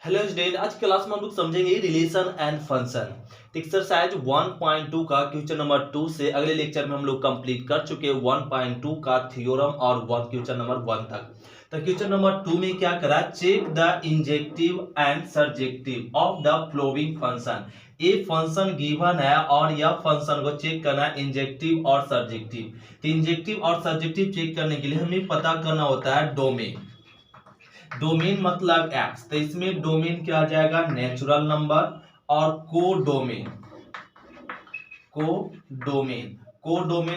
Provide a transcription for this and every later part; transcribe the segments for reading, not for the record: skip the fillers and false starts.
Hello student, आज class में हम लोग समझेंगे रिलेशन एंड फंक्शन। एक्सरसाइज 1.2 का क्वेश्चन नंबर 2 से अगले लेक्चर में हम लोग कंप्लीट कर चुके हैं 1.2 का थ्योरम और वन क्वेश्चन नंबर 1 तक। तो क्वेश्चन नंबर 2 में क्या करा, check the injective and surjective of the following function. ये फंक्शन गिवन है और यह फंक्शन को चेक करना है इंजेक्टिव और सर्जेक्टिव। तो इंजेक्टिव और सर्जेक्टिव चेक करने के लिए हमें पता करना होता है डोमेन। डोमेन मतलब एक्स, तो इसमें डोमेन क्या आ जाएगा, नेचुरल नंबर। और कोडोमेन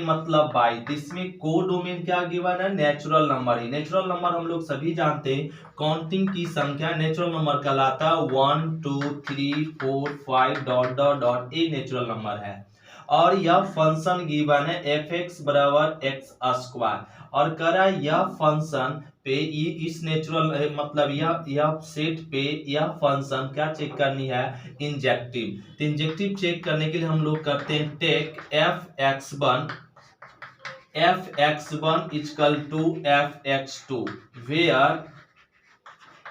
मतलब बाई, तो इसमें कोडोमेन क्या गिवन है, नेचुरल नंबर ही। नेचुरल नंबर हम लोग सभी जानते हैं, काउंटिंग की संख्या नेचुरल नंबर कहलाता है 1 2 3 4 5 डॉट डॉट डॉट, ये नेचुरल नंबर है। और यह फंक्शन गिवन है एफ एक्स बराबर एक्स स्क्वायर, और करा यह फंक्शन पे ये इस नेचुरल मतलब यह सेट पे यह फंक्शन क्या चेक करनी है, इंजेक्टिव। तो इंजेक्टिव चेक करने के लिए हम लोग करते हैं take F X one equal to F X two, where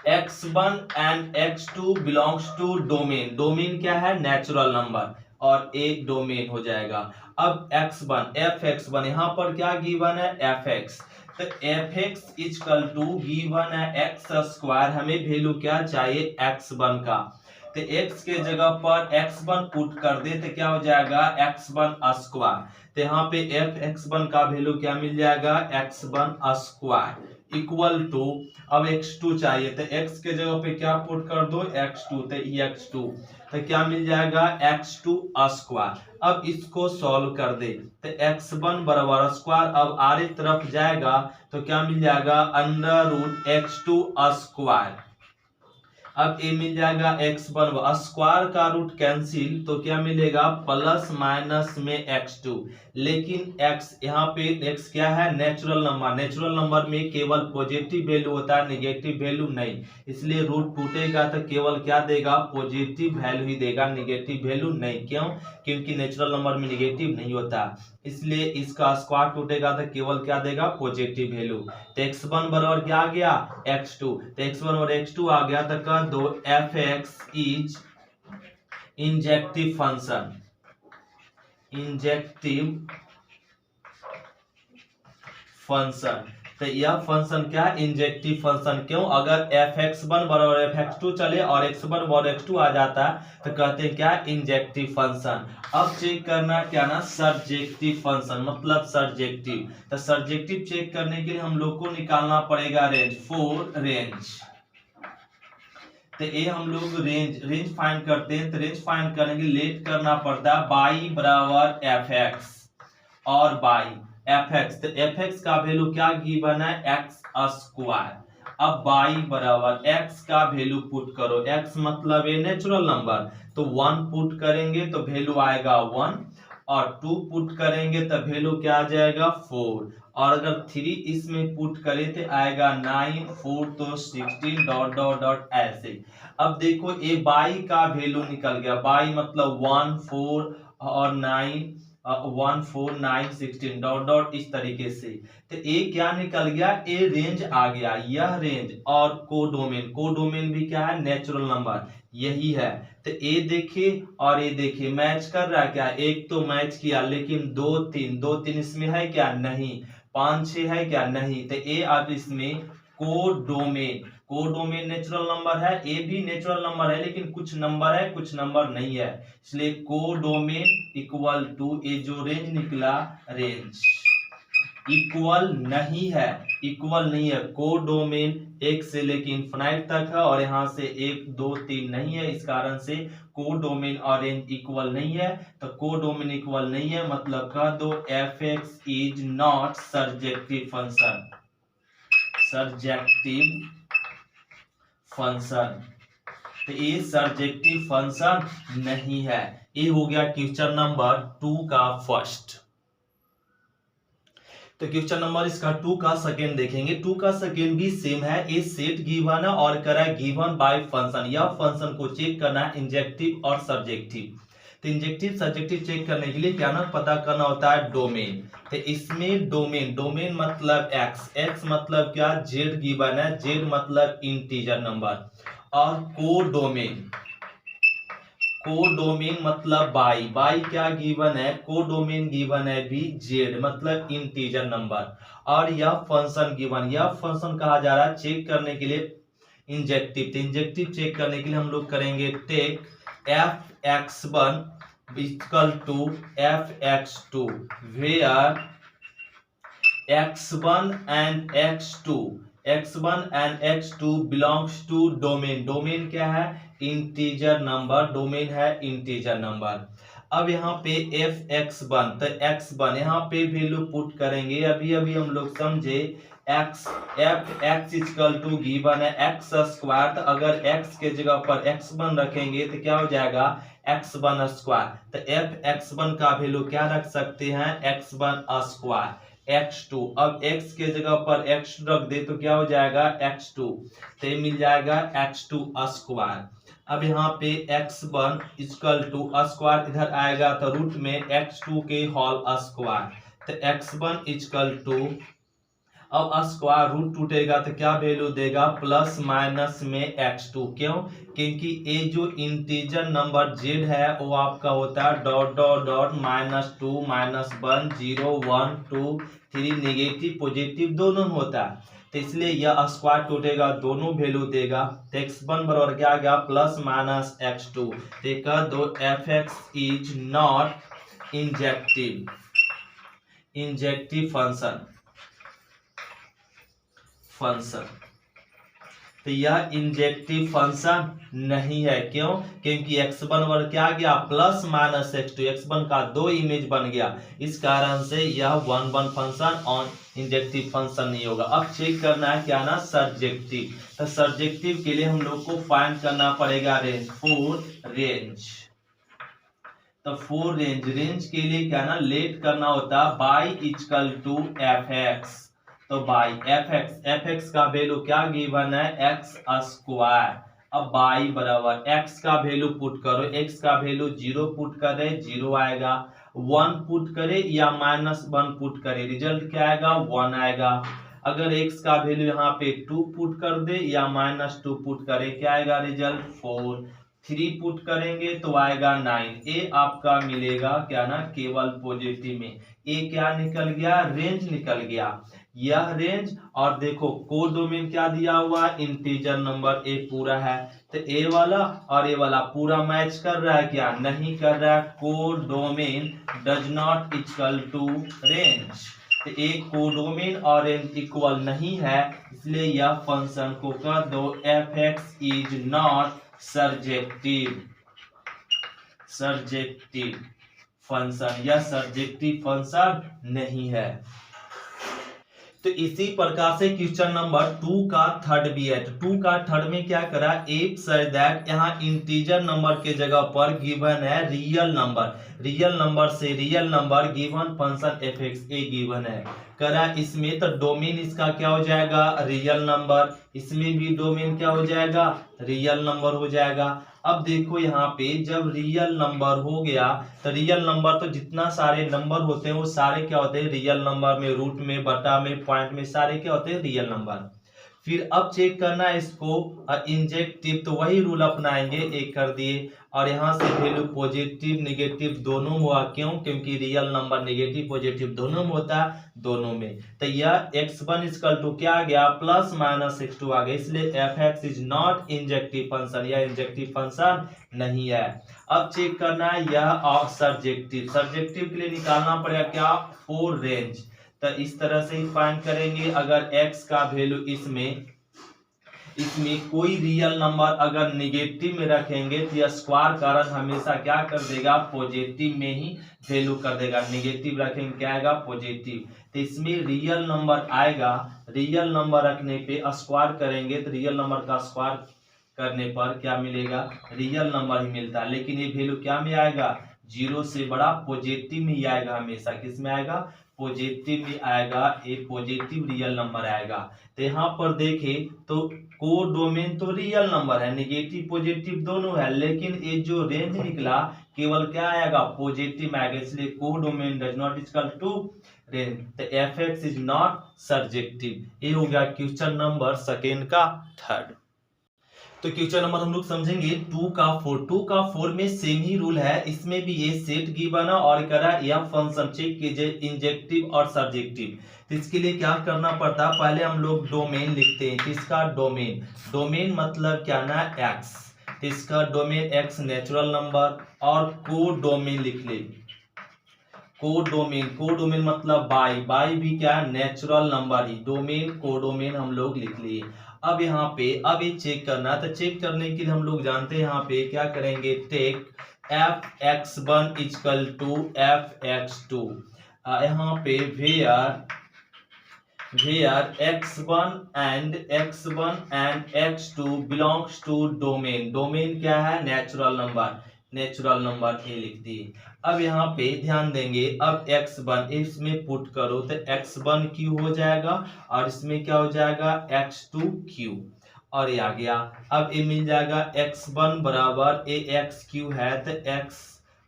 x1 and x2 belongs to domain. Domain क्या है, नेचुरल नंबर, और एक डोमेन हो जाएगा। अब x1 f(x1) यहाँ पर क्या गिवन है, fx। तो fx इक्वल टू गिवन है एक्स स्क्वायर, हमें वैल्यू क्या चाहिए, x1 का। तो x के जगह पर x1 पुट कर दे तो क्या हो जाएगा, x1 स्क्वायर। तो यहाँ पे f(x1) का वैल्यू क्या मिल जाएगा, x1 स्क्वायर इक्वल टू, अब x2 चाहिए तो x के जगह पे क्या पुट कर दो, x2, तो x2 तो क्या मिल जाएगा, x2 स्क्वायर। अब इसको सॉल्व कर दे तो x1 बराबर स्क्वायर, अब आगे तरफ जाएगा तो क्या मिल जाएगा, अंडर रूट x2 स्क्वायर। अब ये मिल जाएगा x1 स्क्वायर का रूट कैंसिल, तो क्या मिलेगा, प्लस माइनस में x2। लेकिन x यहाँ पे x क्या है, नेचुरल नंबर। नेचुरल नंबर में केवल पॉजिटिव वैल्यू होता है, नेगेटिव वैल्यू नहीं। इसलिए रूट टूटेगा तो केवल क्या देगा, पॉजिटिव वैल्यू ही देगा, नेगेटिव वैल्यू नहीं। क्यों, क्योंकि नेचुरल नंबर में नेगेटिव नहीं होता, इसलिए इसका स्क्वायर टूटेगा तो केवल क्या देगा, पॉजिटिव वैल्यू। तो x1 बराबर क्या आ गया, x2। तो x1 और x2 आ गया तो कह दो fx इज इंजेक्टिव फंक्शन। तो यह फंक्शन क्या है, इंजेक्टिव फंक्शन। क्यों, अगर fx1 बराबर fx2 चले और x1 बराबर x2 आ जाता है तो कहते हैं क्या, इंजेक्टिव फंक्शन। अब चेक करना क्या ना, सर्जेक्टिव फंक्शन मतलब सर्जेक्टिव। तो सर्जेक्टिव चेक करने के लिए हम लोग को निकालना पड़ेगा रेंज, फोर रेंज। तो ये हम लोग रेंज फाइंड करते हैं। तो रेंज फाइंड करने के लिए लेट करना पड़ता है बाई बराबर fx और बाई fx। तो fx का वैल्यू क्या गिवन है, x स्क्वायर। अब बाई बराबर x का वैल्यू पुट करो, x मतलब ये नेचुरल नंबर, तो 1 पुट करेंगे तो वैल्यू आएगा 1, और 2 पुट करेंगे तो वैल्यू क्या आ जाएगा, 4, और अगर 3 इसमें पुट करें तो आएगा 9, 4 तो 16 डॉट डॉट डॉट ऐसे। अब देखो ये बाई का वैल्यू निकल गया, बाई मतलब 1 4 और 9 1 4 9 16 डॉट डॉट इस तरीके से। तो ये क्या निकल गया, ये रेंज आ गया, यह रेंज। और कोडोमेन भी क्या है, नेचुरल नंबर, यही है। तो ये देखिए और ये देखिए मैच कर रहा है क्या, एक तो मैच किया, लेकिन 2 3 इसमें है क्या, नहीं। 5 6 है क्या, नहीं। तो ये अब इसमें कोडोमेन नेचुरल नंबर है, ए भी नेचुरल नंबर है, लेकिन कुछ नंबर है कुछ नंबर नहीं है, इसलिए कोडोमेन इक्वल टू, ये जो रेंज निकला, रेंज इक्वल नहीं है। कोडोमेन 1 से लेके इंफिनाइट तक है, और यहाँ से 1 2 3 नहीं है, इस कारण से कोडोमेन और रेंज इक्वल नहीं है। तो कोडोमेन इक्वल नहीं है मतलब कह दो fx is not surjective function. तो ये सर्जेक्टिव फंक्शन नहीं है। ये हो गया क्वेश्चन नंबर 2 का फर्स्ट। तो क्वेश्चन नंबर इसका 2 का सेकंड देखेंगे। 2 का सेकंड भी सेम है, ये सेट गिवन है और करा गिवन बाय फंक्शन। यह फंक्शन को चेक करना है इंजेक्टिव और सर्जेक्टिव। तो इंजेक्टिव सब्जेक्टिव चेक करने के लिए क्या ना पता करना होता है डोमेन। तो इसमें डोमेन मतलब एक्स मतलब क्या, जेड गिवन है, जेड मतलब इंटीजर नंबर, और कोडोमेन मतलब बाई क्या गिवन है, कोडोमेन गिवन है भी जेड मतलब इंटीजर नंबर, और यह फंक्शन गिवन, यह फंक्शन कहा जा रहा है चेक करने के लिए इंजेक्टिव। तो इंजेक्टिव चेक करने के लिए हम लोग करेंगे take f(x1) equal to f(x2) where x1 and x2 belongs to domain क्या है, इंटीजर नंबर, डोमेन है इंटीजर नंबर। अब यहाँ पे f(x1) तो x1 यहाँ पे वैल्यू पुट करेंगे, अभी हम लोग समझे f(x) इक्वल टू गिवन है x स्क्वायर, तो अगर x के जगह पर x1 रखेंगे तो क्या हो जाएगा x1 स्क्वायर, तो f(x1) का वैल्यू क्या रख सकते हैं x1 स्क्वायर x2, अब x के जगह पर x2 रख दे तो क्या हो जाएगा x2, तो ये मिल जाएगा x2 स्क्वायर। अब यहाँ पे x1 इक्वल टू स्क्वायर इधर आएगा तो रूट में x2 के होल स्क्वायर, तो x1 इक्वल टू, अब स्क्वायर रूट टूटेगा तो क्या वैल्यू देगा प्लस माइनस में x2, क्यों, क्योंकि ये जो इंटीजर नंबर z है वो आपका होता है dot dot dot -2 -1 0 1 2 3 negative positive दोनों होता है, तो इसलिए यह स्क्वायर टूटेगा दोनों वैल्यू देगा, तो x1 बराबर क्या आ गया प्लस माइनस x2, तो कह दो f(x) is not injective function. तो यह इंजेक्टिव फंक्शन नहीं है, क्यों, क्योंकि x1 बराबर क्या आ गया प्लस माइनस x2, x1 का 2 इमेज बन गया, इस कारण से यह 1 फंक्शन और इंजेक्टिव फंक्शन नहीं होगा। अब चेक करना है क्या ना सर्जेक्टिव, तो सर्जेक्टिव के लिए हम लोग को फाइंड करना पड़ेगा रेंज, रेंज। तो रेंज के लिए क्या ना लेट करना होता है बाई इक्वल टू f(x), तो बाई f(x) का वैल्यू क्या गिवन है x स्क्वायर, अब बाई बराबर x का वैल्यू पुट करो, x का वैल्यू 0 पुट करे 0 आएगा, 1 पुट करे या -1 पुट करे रिजल्ट क्या आएगा 1 आएगा, अगर x का वैल्यू यहाँ पे 2 पुट कर दे या -2 पुट करे क्या आएगा रिजल्ट 4, 3 पुट करेंगे तो आएगा 9, ए आपका मिलेगा क्या ना केवल पॉजिटिव में, ए क्या निकल गया रेंज निकल गया, यह रेंज, और देखो कोडोमेन क्या दिया हुआ इंटीजर नंबर ए पूरा है, तो ए वाला और ए वाला पूरा मैच कर रहा है क्या, नहीं कर रहा है, codomain does not equal to range, तो एक कोडोमेन और रेंज इक्वल नहीं है, इसलिए यह फंक्शन को कर दो f(x) is not surjective function, यह सर्जेक्टिव फंक्शन नहीं है। तो इसी प्रकार से क्वेश्चन नंबर 2 का थर्ड भी है, तो 2 का थर्ड में क्या करा इफ सच दैट, यहाँ इंटीजर नंबर के जगह पर गिवन है रियल नंबर से real number given function f(x) ए गिवन है, करा इसमें तो डोमेन इसका क्या हो जाएगा रियल नंबर, इसमें भी डोमेन क्या हो जाएगा रियल नंबर हो जाएगा। अब देखो यहाँ पे जब रियल नंबर हो गया तो रियल नंबर तो जितना सारे नंबर होते हैं वो सारे क्या होते हैं रियल नंबर में, रूट में, बटा में, पॉइंट में, सारे क्या होते हैं रियल नंबर। फिर अब चेक करना है इसको इंजेक्टिव, तो वही रूल अपनाएंगे, एक कर दिए और यहाँ से वैल्यू पॉजिटिव नेगेटिव दोनों हुआ, क्यों, क्योंकि रियल नंबर नेगेटिव पॉजिटिव दोनों में होता है, दोनों में, तो यह x1 इक्वल टू क्या आ गया प्लस माइनस x2 आ गया, इसलिए f(x) is not injective function, यह इंजेक्टिव फंक्शन नहीं है। अब चेक करना है यह और सर्जेक्टिव के लिए निकालना पड़ेगा क्या रेंज, तो इस तरह से ही फाइंड करेंगे, अगर x का वैल्यू इसमें कोई रियल नंबर अगर निगेटिव में रखेंगे तो यह स्क्वायर कारण हमेशा क्या कर देगा पॉजिटिव में ही वैल्यू कर देगा, निगेटिव रखेंगे क्या आएगा पॉजिटिव, तो इसमें रियल नंबर आएगा, रियल नंबर रखने पे स्क्वायर करेंगे तो रियल नंबर का स्क्वायर करने पर क्या मिलेगा रियल नंबर ही मिलता है, लेकिन ये वैल्यू क्या में आएगा 0 से बड़ा पॉजिटिव में ही आएगा, हमेशा किस में आएगा पॉजिटिव में आएगा, एक पॉजिटिव रियल नंबर आएगा। तो यहाँ पर देखें तो कोडोमेन तो रियल नंबर है, नेगेटिव पॉजिटिव दोनों है, लेकिन ये जो रेंज निकला केवल क्या आएगा, पॉजिटिव आएगा, इसलिए codomain does not equal to range. तो F X is not surjective. ये हो गया क्वेश्चन नंबर सेकेंड का थर्ड। तो क्वेश्चन नंबर हम लोग समझेंगे 2 का 4। 2 का 4 में सेम ही रूल है, इसमें भी ये सेट गिवन है और करा यह फंक्शन चेक कीजिए इंजेक्टिव और सब्जेक्टिव। तो इसके लिए क्या करना पड़ता है, पहले हम लोग डोमेन लिखते हैं। किसका डोमेन, डोमेन मतलब क्या ना एक्स, तो इसका डोमेन एक्स नेचुरल नंबर और को डोमेन लिख ले। कोडोमेन, कोडोमेन मतलब बाई, बाई भी क्या है नेचुरल नंबर ही, डोमेन कोडोमेन हम लोग लिख लिए। अब यहाँ पे अब ये चेक करना, तो चेक करने के लिए हम लोग जानते हैं यहाँ पे क्या करेंगे, take F X one equal to F X two. यहाँ पे where x1 and x2 belongs to domain, domain क्या है नेचुरल नंबर, नेचुरल नंबर ए लिख दिए। अब यहाँ पे ध्यान देंगे, अब x1 इसमें पुट करो तो x1 क्यू हो जाएगा और इसमें क्या हो जाएगा x2 क्यू, और ये आ गया। अब ये मिल जाएगा x1 बराबर ए एक्स क्यू है तो x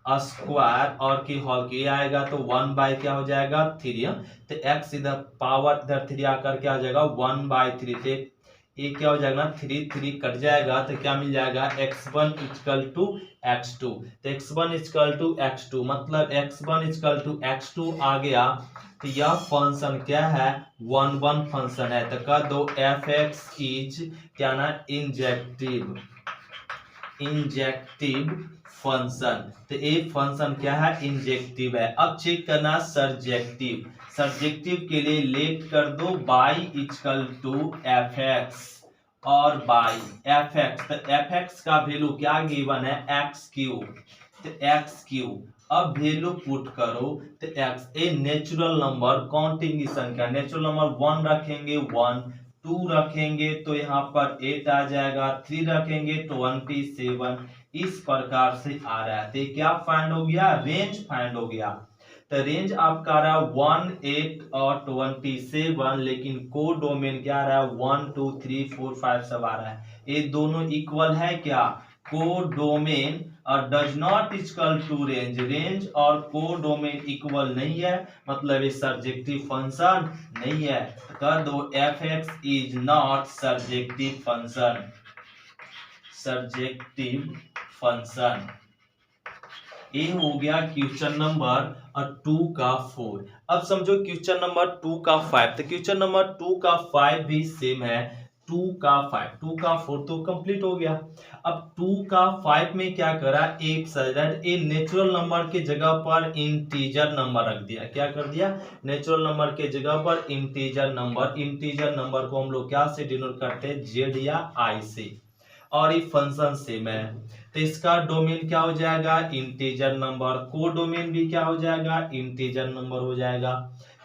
स्क्वायर और की होल की आएगा तो 1 बाय क्या हो जाएगा 3, तो x इधर पावर इधर 3 आकर क्या हो जाएगा 1/3, तो ये क्या हो जाएगा 3 3 कट जाएगा तो क्या मिल जाएगा x1 इक्वल टू x2। तो x1 इक्वल टू x2 मतलब x1 इक्वल टू x2 आ गया। तो यह फंक्शन क्या है 1 फंक्शन है, तो कह दो एफ एक्स इज क्या ना इंजेक्टिव फंक्शन। तो ये फंक्शन क्या है इंजेक्टिव है। अब चेक करना सर्जेक्टिव, सर्जेक्टिव के लिए लेट कर दो Y equal to F X और बाई एफ एक्स, तो एफ एक्स का वैल्यू क्या गिवन है एक्स क्यू, तो एक्स क्यू। अब वैल्यू पुट करो तो X A natural number counting की संख्या, नेचुरल नंबर 1 रखेंगे 1, 2 रखेंगे तो यहाँ पर 8 आ जाएगा, 3 रखेंगे 27, इस प्रकार से आ रहा है। तो क्या फाइंड हो गया, रेंज फाइंड हो गया। तो रेंज आपका आ रहा है 1, 8 और 27, लेकिन को डोमेन क्या आ रहा है 1, 2, 3, 4, 5 सब आ रहा है। ये दोनों इक्वल है क्या, को डोमेन और does not equal to range, range और को डोमेन इक्वल नहीं है, मतलब ये सर्जेक्टिव फंक्शन नहीं है। कर दो F X is not surjective function, surjective function. ये हो गया क्वेश्चन नंबर 2 का 4। अब समझो क्वेश्चन नंबर 2 का 5। तो क्वेश्चन नंबर 2 का 5 भी सेम है, 2 का 5, 2 का 4 तो कंप्लीट हो गया। अब 2 का 5 में क्या करा, एक सजेड ए नेचुरल नंबर के जगह पर इंटीजर नंबर रख दिया। क्या कर दिया, नेचुरल नंबर के जगह पर इंटीजर नंबर। इंटीजर नंबर को हम लोग क्या से डिनोट करते हैं, जेड या आई से, और ये फंक्शन सेम है। तो इसका डोमेन क्या हो जाएगा इंटीजर नंबर, को डोमेन भी क्या हो जाएगा इंटीजर नंबर हो जाएगा।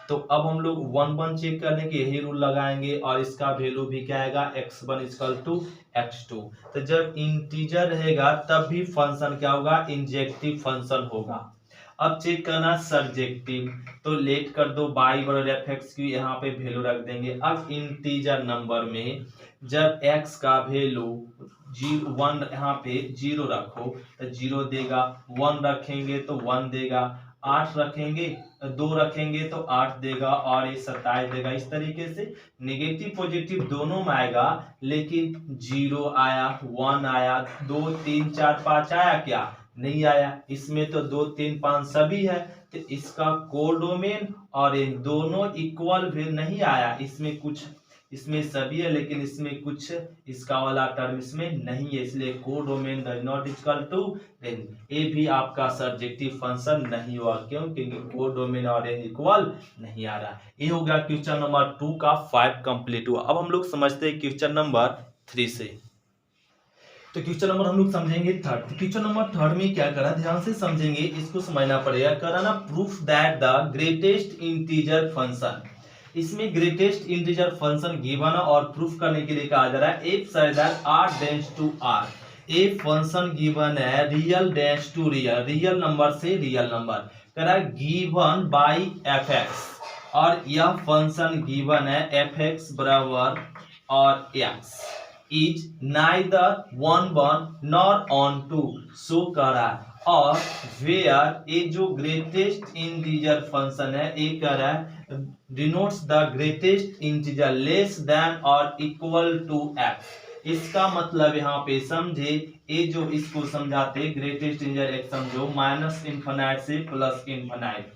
तो अब हम लोग 1 चेक करने के यही रूल लगाएंगे और इसका वैल्यू भी क्या आएगा x1 इक्वल टू x2। तो जब इंटीजर रहेगा तब भी फंक्शन क्या होगा इंजेक्टिव फंक्शन होगा। अब चेक करना सर्जेक्टिव, तो लेट कर दो बाई बराबर एफ एक्स की, यहाँ पे वैल्यू रख देंगे। अब इंटीजर नंबर में जब x का वैल्यू 1 यहाँ पे 0 रखो तो 0 देगा, 1 रखेंगे तो 1 देगा, 8 रखेंगे 2 रखेंगे तो 8 देगा और ये 27 देगा। इस तरीके से नेगेटिव पॉजिटिव दोनों में आएगा, लेकिन 0 आया, 1 आया, 2 3 4 5 आया क्या, नहीं आया। इसमें तो 2 3 5 सभी है, तो इसका कोडोमेन और इन दोनों इक्वल भी नहीं आया। इसमें कुछ इसमें सभी है लेकिन इसमें कुछ इसका वाला टर्म इसमें नहीं है, इसलिए codomain does not equal to range. ये भी आपका सर्जेक्टिव फंक्शन नहीं हुआ, क्यों, क्योंकि कोडोमेन और रेंज इक्वल नहीं आ रहा। ये हो गया क्वेश्चन नंबर 2 का 5 कंप्लीट हुआ। अब हम लोग समझते हैं क्वेश्चन नंबर 3 से। तो क्वेश्चन नंबर हम लोग समझेंगे थर्ड। क्वेश्चन नंबर थर्ड में क्या करा, ध्यान से समझेंगे, इसको समझना पड़ेगा। करा ना proof that the greatest integer function, इसमें ग्रेटेस्ट इंटीजर फंक्शन गिवन और प्रूफ करने के लिए कहा जा रहा है if such that r tends to r, a function given है real tends to real, real number से रियल नंबर, करा गिवन बाय एफ एक्स, और यह फंक्शन गिवन है एफ एक्स बराबर और X, is neither 1 nor onto show कर रहा है। और वेयर ये जो ग्रेटेस्ट इंटीजर फंक्शन है ये कह रहा है denotes the greatest integer less than और इक्वल टू एक्स। इसका मतलब यहाँ पे समझे, ये जो इसको समझाते ग्रेटेस्ट इंटीजर एक समझो माइनस इन्फिनाइट से प्लस इन्फिनाइट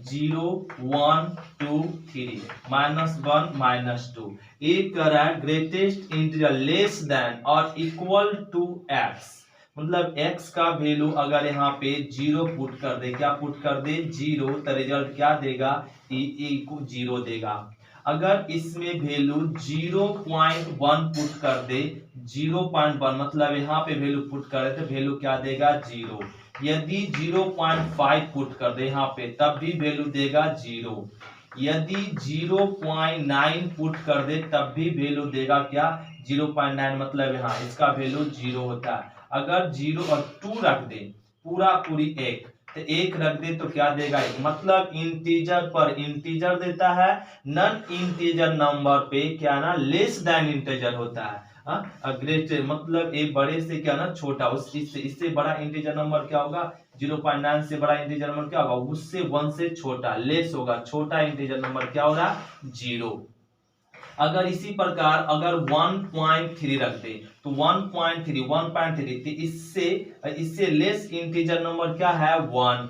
0 1 2 3 -1 -2 ये कह रहा है ग्रेटेस्ट इंटीजर लेस देन और इक्वल टू एक्स। मतलब x का वैल्यू अगर यहाँ पे 0 पुट कर दे, क्या पुट कर दे 0, तो रिजल्ट क्या देगा e को 0 देगा। अगर इसमें वैल्यू 0.1 पुट कर दे 0.1 मतलब यहाँ पे वैल्यू पुट कर दे तो वैल्यू क्या देगा 0। यदि 0.5 पुट कर दे यहाँ पे तब भी वैल्यू देगा 0। यदि 0.9 पुट कर दे तब भी वैल्यू देगा क्या 0.9 मतलब यहाँ इसका वैल्यू 0 होता है। अगर 0 और 2 रख दे पूरा पूरी 1 तो 1 रख दे तो क्या देगा 1। मतलब इंटीजर पर इंटीजर देता है, नॉन इंटीजर नंबर पे क्या ना लेस देन इंटीजर होता है। ग्रेट मतलब एक बड़े से क्या ना छोटा, उस इससे बड़ा इंटीजर नंबर क्या होगा 0.9 से बड़ा इंटीजर नंबर क्या होगा उससे 1 से छोटा लेस होगा। छोटा इंटीजर नंबर क्या हो रहा 0। अगर इसी प्रकार अगर 1.3 रख दे तो 1.3 तो इससे लेस इंटीजर नंबर क्या है 1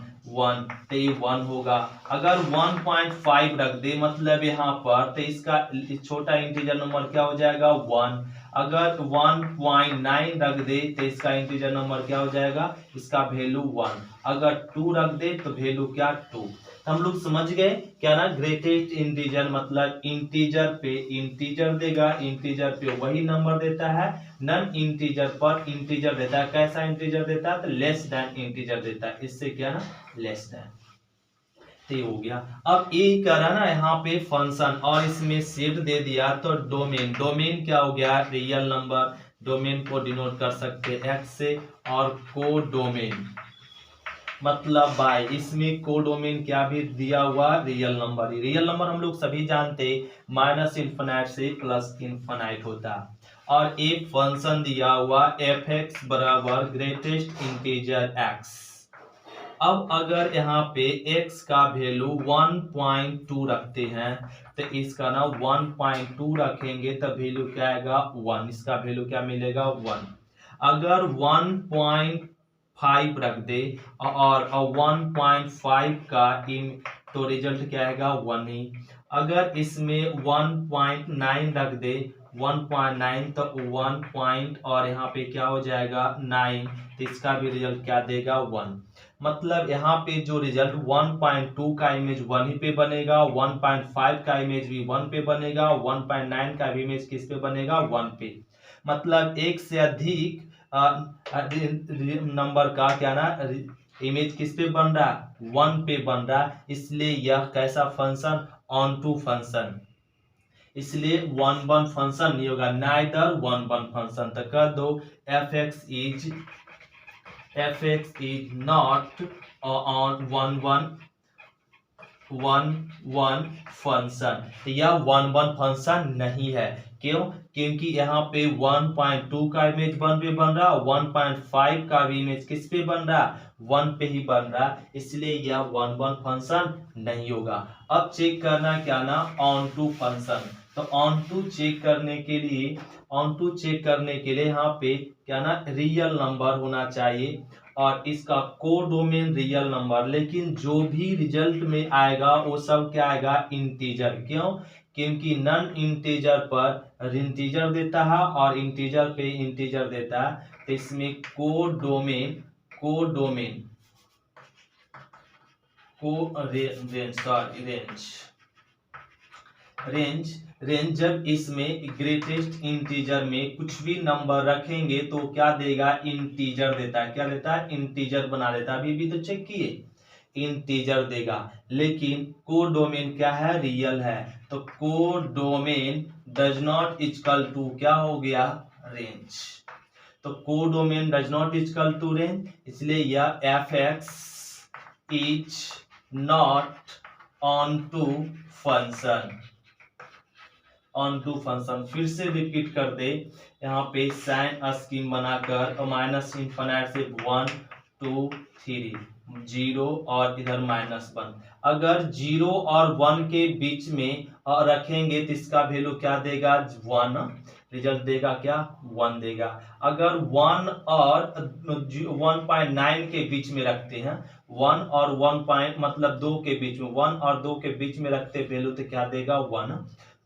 तो ये 1 होगा। अगर 1.5 रख दे मतलब यहाँ पर तो इसका छोटा इंटीजर नंबर क्या हो जाएगा 1। अगर 1.9 रख दे तो इसका इंटीजर नंबर क्या हो जाएगा इसका वैल्यू 1। अगर 2 रख दे तो वैल्यू क्या 2। हम लोग समझ गए क्या ना ग्रेटेस्ट इंटीजर मतलब इंटीजर पे इंटीजर देगा, इंटीजर पे वही नंबर देता है, नॉन इंटीजर पर इंटीजर देता है। कैसा इंटीजर देता है तो लेस देन इंटीजर देता है, इससे क्या ना लेस देन। तो ये हो गया। अब ये कह रहा ना यहाँ पे फंक्शन और इसमें सेट दे दिया तो डोमेन, डोमेन क्या हो गया रियल नंबर, डोमेन को डिनोट कर सकते एक्स से। और को डोमेन मतलब बाय, इसमें कोडोमेन क्या भी दिया हुआ रियल नंबर। रियल नंबर हम लोग सभी जानते माइनस इन्फिनाइट से प्लस इन्फिनाइट होता। और एक फंक्शन दिया हुआ एफ एक्स बराबर ग्रेटेस्ट इंटीजर एक्स। अब अगर यहाँ पे x का वैल्यू 1.2 रखते हैं तो इसका ना 1.2 रखेंगे तो वैल्यू क्या आएगा 1, इसका वैल्यू क्या मिलेगा 1। अगर 1.5 रख दे और 1.5 का तो रिजल्ट क्या आएगा 1 ही। अगर इसमें 1.9 रख दे 1.9 तो 1 पॉइंट और यहाँ पे क्या हो जाएगा 9 तो इसका भी रिजल्ट क्या देगा 1। मतलब यहाँ पे जो रिजल्ट 1.2 का इमेज 1 ही पे बनेगा, 1.5 का इमेज भी 1 पे बनेगा, 1.9 का भी इमेज किस पे बनेगा 1 पे। मतलब एक से अधिक नंबर का क्या ना इमेज किस पे बन रहा 1 पे बन रहा, इसलिए यह कैसा फंक्शन ऑन टू फंक्शन, इसलिए 1 फंक्शन नहीं होगा, नाइदर 1 फंक्शन। तो कर दो F X is not on 1 function. तो यह 1 फंक्शन नहीं है। क्यों? क्योंकि यहाँ पे 1.2 का इमेज 1 पे बन रहा, 1.5 का भी इमेज किस पे बन रहा 1 पे ही बन रहा, इसलिए यह 1 फंक्शन नहीं होगा। अब चेक करना क्या ना ऑन टू फंक्शन। तो ऑन टू चेक करने के लिए यहाँ पे क्या ना रियल नंबर होना चाहिए और इसका कोडोमेन रियल नंबर। लेकिन जो भी रिजल्ट में आएगा वो सब क्या आएगा इंटीजर। क्यों? क्योंकि नॉन इंटीजर पर इंटीजर देता है और इंटीजर पे इंटीजर देता है, तो इसमें कोडोमेन रेंज जब इसमें ग्रेटेस्ट इंटीजर में कुछ भी नंबर रखेंगे तो क्या देगा इंटीजर देता है। क्या देता है इंटीजर बना देता है। अभी भी तो चेक किए इंटीजर देगा। लेकिन कोडोमेन क्या है रियल है, तो codomain does not equal to क्या हो गया रेंज। तो codomain does not equal to range, इसलिए यह F X is not onto function. Onto function. फिर से रिपीट कर दे, यहाँ पे साइन स्कीम बनाकर माइनस इनफिनिट से 1 2 3 0 और इधर -1। अगर 0 और 1 के बीच में रखेंगे तो इसका वैल्यू क्या देगा 1, रिजल्ट देगा क्या 1 देगा। अगर 1 और 1.9 के बीच में रखते हैं, 1 और 1 पॉइंट मतलब 2 के बीच में, 1 और 2 के बीच में रखते वैल्यू तो क्या देगा 1,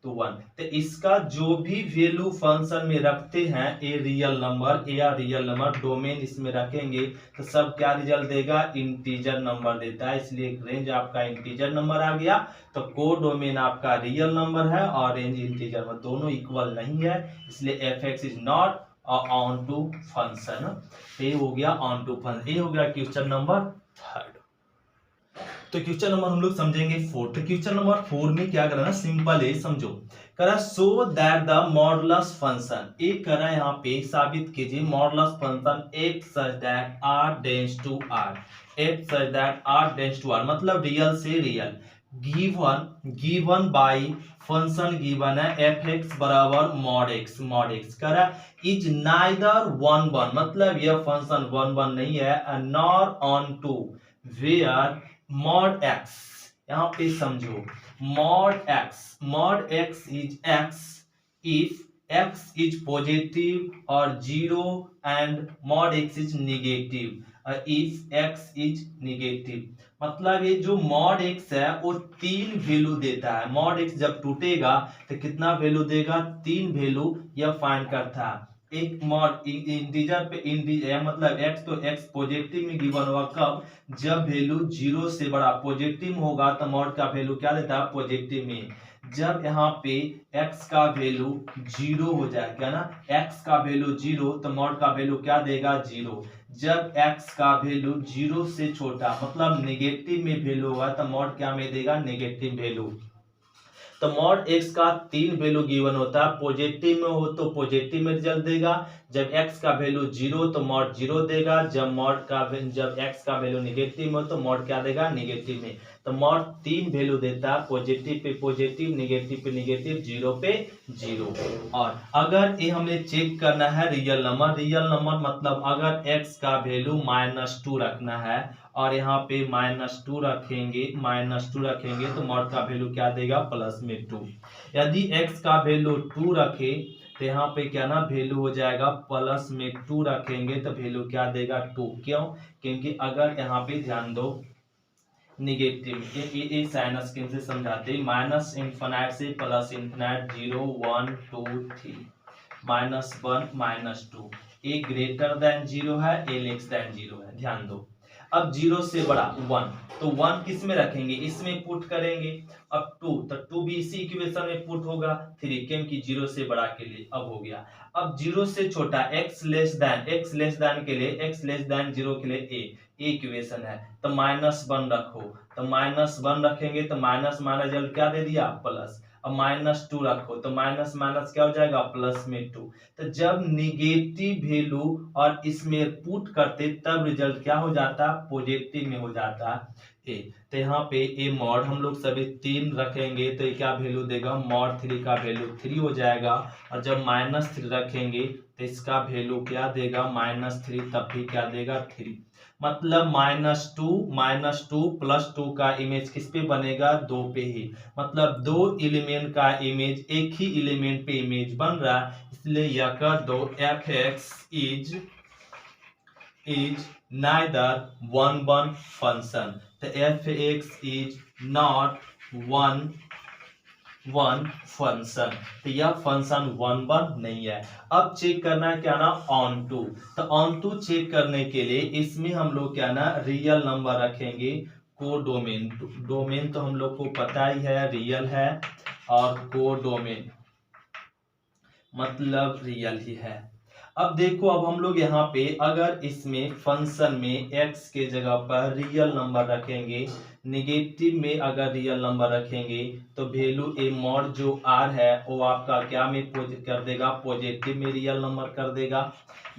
तो 1। तो इसका जो भी वैल्यू फंक्शन में रखते हैं ए रियल नंबर, ए या रियल नंबर डोमेन इसमें रखेंगे तो सब क्या रिजल्ट देगा इंटीजर नंबर देता है। इसलिए एक रेंज आपका इंटीजर नंबर आ गया, तो को डोमेन आपका रियल नंबर है और रेंज इंटीजर में दोनों इक्वल नहीं है, इसलिए F X is not onto function. ये हो गया ऑन टू फंक्शन। ये हो गया क्वेश्चन नंबर 3। तो क्वेश्चन नंबर हम लोग समझेंगे 4। तो क्वेश्चन नंबर 4 में क्या करना, सिंपल है, समझो। करा so that the modulus function, एक करा यहाँ पे साबित कीजिए modulus function f such that r tends to r, f such that r tends to r मतलब रियल से real, given by function given है एफ एक्स बराबर मॉड एक्स करा इज नाइदर 1 1 मतलब यह फंक्शन 1 1 नहीं है, nor onto where mod X, यहाँ पे समझो mod X is X if X is positive और 0 and mod X is negative if X is negative. मतलब ये जो मॉड एक्स है वो 3 वैल्यू देता है। मॉड एक्स जब टूटेगा तो कितना वैल्यू देगा 3 वैल्यू यह फाइंड करता है। एक मॉड इंटीजर पे इंटीजर मतलब x, तो x पॉजिटिव में गिवन होगा कब, जब वैल्यू 0 से बड़ा पॉजिटिव होगा तो मॉड का वैल्यू क्या देता है पॉजिटिव में। जब यहाँ पे x का वैल्यू 0 हो जाए क्या ना, x का वैल्यू 0 तो मॉड का वैल्यू क्या देगा 0। जब x का वैल्यू 0 से छोटा मतलब नेगेटिव में वैल्यू होगा तो मॉड क्या में देगा नेगेटिव वैल्यू। तो मॉड एक्स का 3 वैल्यू गिवन होता है, पॉजिटिव में हो तो पॉजिटिव में रिजल्ट देगा, जब x का वैल्यू 0 तो मॉड 0 देगा, जब x का वैल्यू निगेटिव में हो तो मॉड क्या देगा नेगेटिव में। तो मॉड 3 वैल्यू देता है, पॉजिटिव पे पॉजिटिव, नेगेटिव पे नेगेटिव, 0 पे 0। और अगर ये हमें चेक करना है रियल नंबर मतलब अगर x का वैल्यू -2 रखना है और यहाँ पे -2 रखेंगे तो मॉड का वैल्यू क्या देगा प्लस में 2। यदि x का वैल्यू 2 रखे तो यहाँ पे क्या ना वैल्यू हो जाएगा प्लस में 2 रखेंगे तो वैल्यू क्या देगा 2। क्यों, क्योंकि अगर यहाँ पे ध्यान दो निगेटिव ये साइन स्कीम से समझाते, माइनस इनफिनिट से प्लस इनफिनिट 0 1 2 3 -1 -2, ए ग्रेटर देन 0 है, ए लेस देन 0 है। ध्यान दो, अब 0 से बड़ा 1 तो 1 किस में रखेंगे, इसमें पुट करेंगे। अब 2 तो 2 भी इसी इक्वेशन में पुट होगा। 3 क्योंकि 0 से बड़ा के लिए अब हो गया। अब 0 से छोटा x लेस देन के लिए, x लेस देन 0 के लिए ए इक्वेशन है तो -1 रखो, तो -1 रखेंगे तो माइनस रिजल्ट क्या दे दिया प्लस। अब -2 रखो तो माइनस क्या हो जाएगा प्लस में 2। तो जब निगेटिव वैल्यू और इसमें पुट करते तब रिजल्ट क्या हो जाता पॉजिटिव में हो जाता ए। तो यहाँ पे ए मॉड हम लोग सभी 3 रखेंगे तो ये क्या वैल्यू देगा मॉड 3 का वैल्यू 3 हो जाएगा। और जब -3 रखेंगे तो इसका वैल्यू क्या देगा -3, तब भी क्या देगा 3। मतलब -2 प्लस 2 का इमेज किस पे बनेगा 2 पे ही, मतलब 2 एलिमेंट का इमेज एक ही एलिमेंट पे इमेज बन रहा है, इसलिए यह कर दो F X is neither 1 1 function. तो F X is not 1 1 function, तो यह फंक्शन 1 1 नहीं है। अब चेक करना है क्या ना ऑन टू, तो ऑन टू चेक करने के लिए इसमें हम लोग क्या ना रियल नंबर रखेंगे। को डोमेन तो हम लोग को पता ही है रियल है, और को डोमेन मतलब रियल ही है। अब देखो, अब हम लोग यहाँ पे अगर इसमें फंक्शन में x के जगह पर रियल नंबर रखेंगे, निगेटिव में अगर रियल नंबर रखेंगे तो वैल्यू ए मॉड जो r है वो आपका क्या में कर देगा पॉजिटिव में रियल नंबर कर देगा।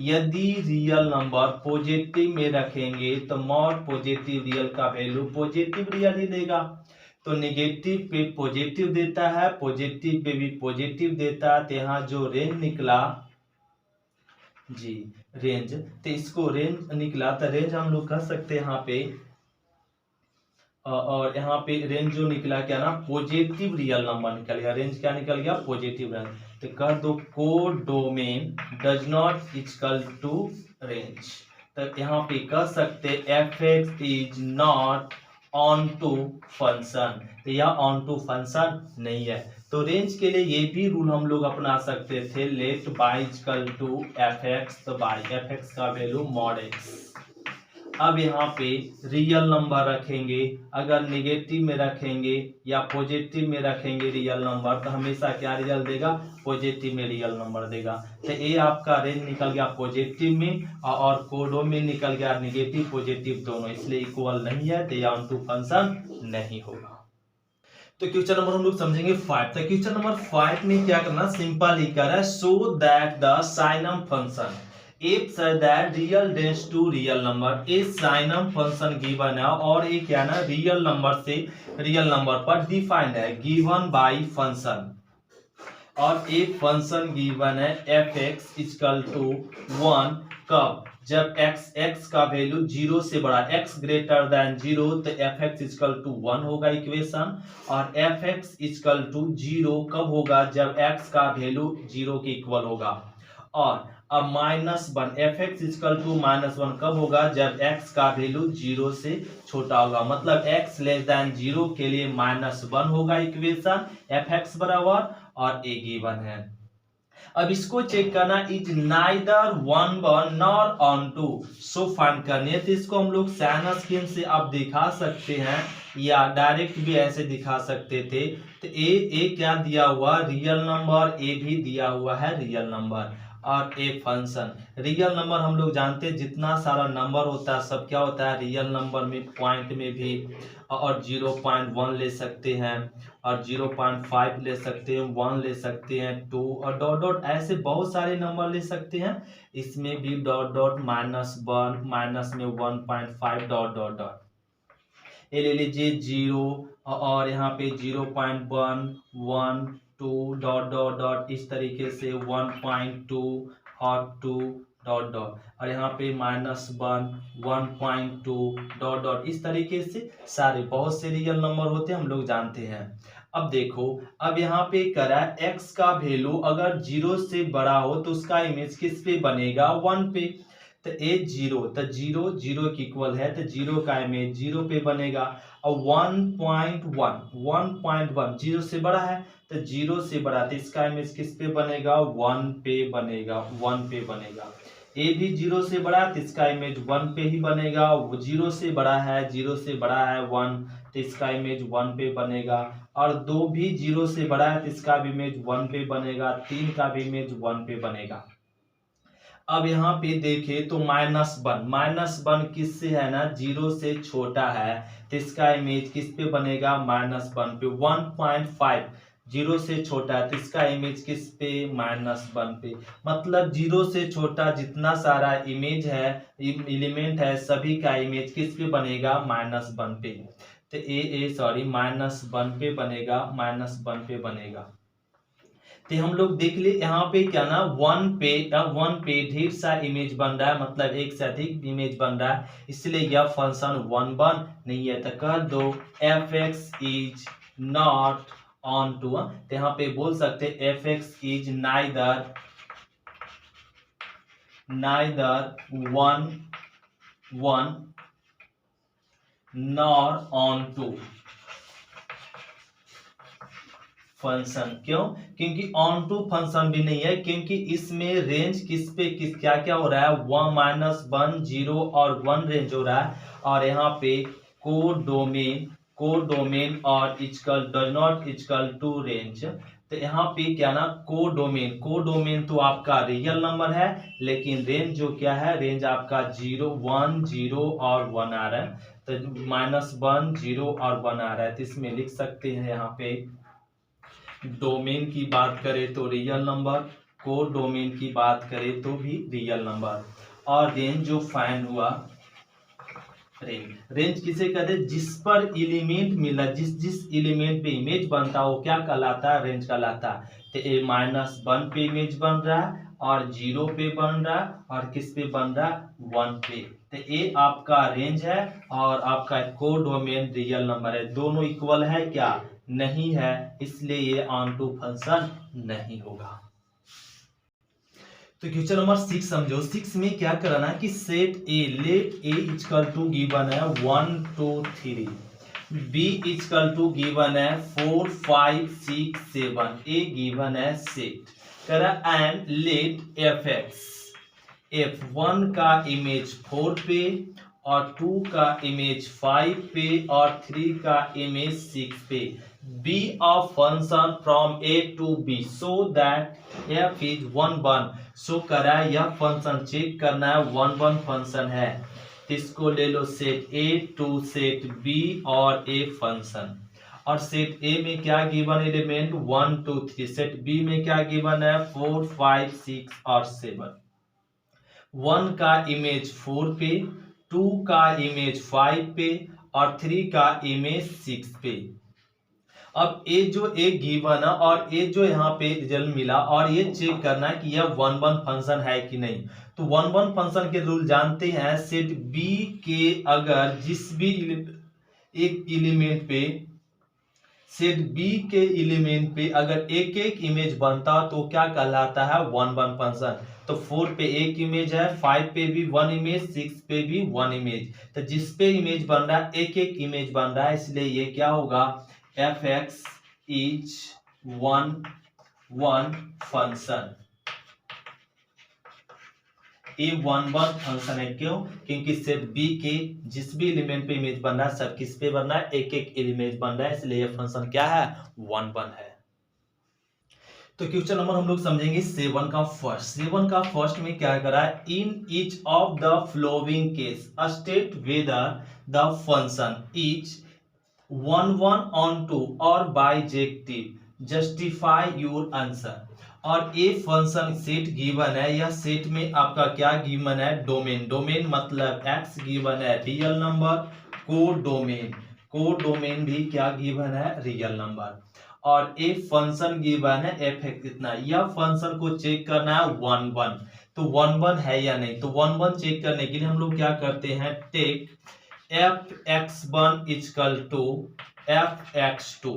यदि रियल नंबर पॉजिटिव में रखेंगे तो मॉड पॉजिटिव रियल का वैल्यू पॉजिटिव रियल ही देगा। तो नेगेटिव पे पॉजिटिव देता है, पॉजिटिव पे भी पॉजिटिव देता है, तो यहाँ जो रेंज निकला जी रेंज, तो इसको रेंज निकला, तो रेंज हम लोग कह सकते हैं यहाँ पे और यहाँ पे रेंज जो निकला क्या ना, पॉजिटिव रियल नंबर निकल गया। रेंज क्या निकल गया, पॉजिटिव रेंज। तो कर दो codomain does not equal to range. तो यहाँ पे कह सकते F X is not onto function, तो यह ऑन टू फंक्शन नहीं है। तो रेंज के लिए ये भी रूल हम लोग अपना सकते थे, let by equal to F X, तो बाई एफ एक्स का वैल्यू मॉड एक्स। अब यहाँ पे रियल नंबर रखेंगे, अगर नेगेटिव में रखेंगे या पॉजिटिव में रखेंगे रियल नंबर, तो हमेशा क्या रिजल्ट देगा, पॉजिटिव में रियल नंबर देगा। तो ये आपका रेंज निकल गया पॉजिटिव में और कोडो में निकल गया नेगेटिव पॉजिटिव दोनों, इसलिए इक्वल नहीं है, तो ऑन टू फंक्शन नहीं होगा। तो क्वेश्चन नंबर हम लोग समझेंगे 5। तो क्वेश्चन नंबर 5 में क्या करना, सिंपल ही कर है, so that the साइनम function if that real tends to real number, a साइनम function given है और ये क्या ना रियल नंबर से रियल नंबर पर डिफाइंड है, गिवन बाय फंक्शन, और एक फंक्शन गिवन है एफ एक्स इक्वल टू 1, कब, जब x का वैल्यू 0 से बड़ा, x ग्रेटर देन 0, तो एफ एक्स इक्वल टू 1 होगा इक्वेशन, और एफ एक्स इक्वल टू 0 कब होगा, जब x का वैल्यू 0 के इक्वल होगा, और अब -1 एफ एक्स इक्वल टू -1 कब होगा, जब x का वैल्यू 0 से छोटा होगा, मतलब x लेस देन 0 के लिए -1 होगा इक्वेशन एफ एक्स बराबर, और ए गिवन है। अब इसको चेक करना, is neither 1 nor onto, so find करनी है। तो इसको हम लोग साइन स्कीम से आप दिखा सकते हैं या डायरेक्ट भी ऐसे दिखा सकते थे। तो ए क्या दिया हुआ, रियल नंबर, ए भी दिया हुआ है रियल नंबर, और ए फंक्शन। रियल नंबर हम लोग जानते हैं जितना सारा नंबर होता है सब क्या होता है रियल नंबर में, पॉइंट में भी, और 0.1 ले सकते हैं, और 0.5 ले सकते हैं, 1 ले सकते हैं, 2 और डॉट डॉट, ऐसे बहुत सारे नंबर ले सकते हैं। इसमें भी डॉट डॉट, -1 माइनस में 1.5 डॉट डॉट डॉट, ये ले लीजिए 0, और यहाँ पे 0.1 1 2 डॉट डॉट डॉट, इस तरीके से 1.2 और 2 डॉट डॉट, और यहाँ पे -1 1.2 डॉट डॉट, इस तरीके से सारे बहुत से रियल नंबर होते हैं, हम लोग जानते हैं। अब देखो, अब यहाँ पे करा x का वैल्यू अगर 0 से बड़ा हो तो उसका इमेज किस पे बनेगा, 1 पे। तो ए 0, तो 0 0 के इक्वल है, तो 0 का इमेज 0 पे बनेगा, और 1.1 0 से बड़ा है, तो 0 से बड़ा, तो इसका इमेज किस पे बनेगा, 1 पे बनेगा, 1 पे बनेगा। ए भी 0 से बड़ा है तो इसका इमेज 1 पे ही बनेगा, 0 से बड़ा है, 0 से बड़ा है 1, तो इसका इमेज 1 पे बनेगा, और 2 भी 0 से बड़ा है तो इसका भी इमेज 1 पे बनेगा, 3 का भी इमेज 1 पे बनेगा। अब यहाँ पे देखें तो -1 किससे है ना, 0 से छोटा है, तो इसका इमेज किस पे बनेगा, -1 पे। 1.5 0 से छोटा है तो इसका इमेज किस पे, -1 पे। मतलब 0 से छोटा जितना सारा इमेज है, एलिमेंट है, सभी का इमेज किस पे बनेगा, -1 पे। तो -1 पे बनेगा, -1 पे बनेगा। तो हम लोग देख ले यहाँ पे क्या ना, 1 पे ढेर सा इमेज बन रहा है, मतलब एक से अधिक इमेज बन रहा है, इसलिए यह फंक्शन 1 नहीं है। तो कह दो F X is not onto, तो यहाँ पे बोल सकते F X is neither 1 nor onto function. क्यों, क्योंकि ऑन टू फंक्शन भी नहीं है, क्योंकि इसमें रेंज किस पे किस क्या क्या हो रहा है, 1 0 और 1 रेंज हो रहा है, और यहाँ पे कोडोमेन और equal does not equal to range. तो यहाँ पे क्या ना, कोडोमेन तो आपका रियल नंबर है, लेकिन रेंज जो क्या है, रेंज आपका 0 1 0 और 1 आ रहा है, तो -1 0 और 1 आ रहा है, तो इसमें लिख सकते हैं यहाँ पे डोमेन की बात करें तो रियल नंबर, कोडोमेन की बात करें तो भी रियल नंबर, और रेंज जो फाइंड हुआ रेंज। रेंज किसे कहते हैं? जिस पर एलिमेंट मिला, जिस जिस एलिमेंट पे इमेज बनता है वो क्या कहलाता है? रेंज कहलाता है। तो ए -1 पे इमेज बन रहा है और 0 पे बन रहा है और किस पे बन रहा है? 1 पे। तो ये आपका रेंज है और आपका कोडोमेन रियल नंबर है। दोनों इक्वल है क्या? नहीं है, इसलिए ये ऑन टू फंक्शन नहीं होगा। तो क्वेश्चन नंबर 6 समझो। 6 में क्या कराना है कि set A, let A equal to given है 1 2 3, बी इक्वल टू गिवन है 4 5 6 7, ए गिवन है सेट करा and let F x, F1 का इमेज 4 पे और 2 का इमेज 5 पे और 3 का इमेज 6 पे be a function from A to B so that f is 1 1। सो करा यह फंक्शन चेक करना है 1 1 फंक्शन है, इसको ले लो set A to set B और A फंक्शन। और सेट A में क्या गिवन एलिमेंट 1 2 3, सेट B में क्या गिवन है 4 5 6 और 7। 1 का इमेज 4 पे, 2 का इमेज 5 पे और 3 का इमेज 6 पे। अब ये जो एक गिवन है और ये जो यहाँ पे रिजल्ट मिला और ये चेक करना है कि यह 1 1 फंक्शन है कि नहीं। तो 1 1 फंक्शन के रूल जानते हैं, सेट बी के अगर जिस भी एक एलिमेंट पे, सेट बी के एलिमेंट पे अगर एक एक इमेज बनता तो क्या कहलाता है? 1 1 फंक्शन। तो 4 पे एक इमेज है, 5 पे भी 1 इमेज, 6 पे भी 1 इमेज। तो जिस पे इमेज बन रहा है एक एक इमेज बन रहा है, इसलिए ये क्या होगा? F X is 1 1 function. ये 1 1 फंक्शन है, क्यों? क्योंकि सेट बी के जिस भी एलिमेंट पे इमेज बन रहा है सब किस पे बन रहा है? एक एक इमेज बन रहा है, इसलिए ये फंक्शन क्या है? 1 1 है। तो क्वेश्चन नंबर हम लोग समझेंगे 7 का फर्स्ट। 7 का फर्स्ट में क्या करा है? In each of the following case state whether the function is 1 1 onto और बाइजेक्टिव, जस्टिफाई योर आंसर। और ए फंक्शन सेट गिवन है, यह सेट में आपका क्या गिवन है? डोमेन। डोमेन मतलब एक्स गिवन है रियल नंबर, कोडोमेन, कोडोमेन भी क्या गिवन है? Real number. और ए फंक्शन गिवन है एफ एक्स कितना, यह फंक्शन को चेक करना है 1 1। तो 1 1 है या नहीं? तो 1 1 चेक करने के लिए हम लोग क्या करते हैं? Take f(x1) equal to f(x2)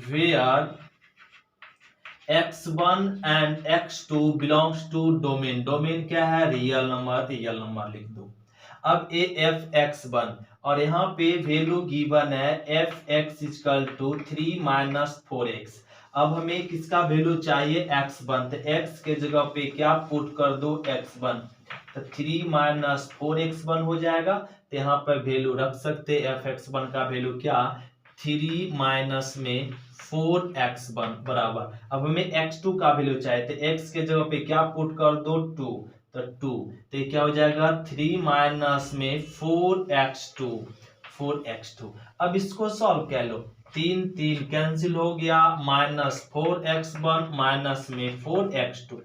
where x1 and x2 belongs to domain। Domain क्या है? रियल नंबर, रियल नंबर लिख दो। अब ए f(x1) और यहाँ पे वैल्यू गिवन है f(x) इक्वल टू 3 - 4x। अब हमें किसका वैल्यू चाहिए? x1। तो x के जगह पे क्या पुट कर दो? x1। तो 3 - 4x1 हो जाएगा। तो यहाँ पर वैल्यू रख सकते f(x1) का वैल्यू क्या? 3 माइनस में 4x1 बराबर। अब हमें x2 का वैल्यू चाहिए, तो x के जगह पे क्या पुट कर दो? 2। तो 2, तो ये क्या हो जाएगा? 3 माइनस में 4x2, 4x2। अब इसको सॉल्व कर लो, 3 3 कैंसिल हो गया, -4x1 माइनस में 4x2।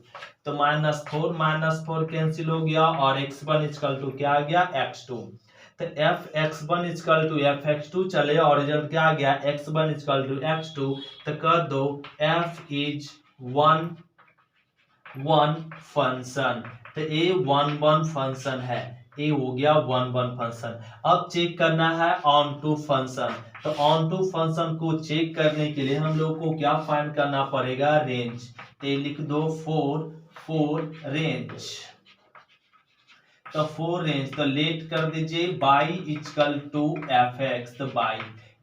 तो -4 कैंसिल हो गया और x1 इक्वल टू क्या आ गया? x2। तो f(x1) इक्वल टू f(x2) चले और रिजल्ट क्या आ गया? x1 equal to x2। तो कर दो f इज 1 1 फंक्शन। तो ये 1 1 फंक्शन है, ये हो गया 1 1 फंक्शन। अब चेक करना है ऑन टू फंक्शन। तो ऑन टू फंक्शन को चेक करने के लिए हम लोग को क्या फाइंड करना पड़ेगा? रेंज। तो लिख दो 4 4 रेंज। तो 4 रेंज, तो लेट कर दीजिए Y equal to F X. तो बाई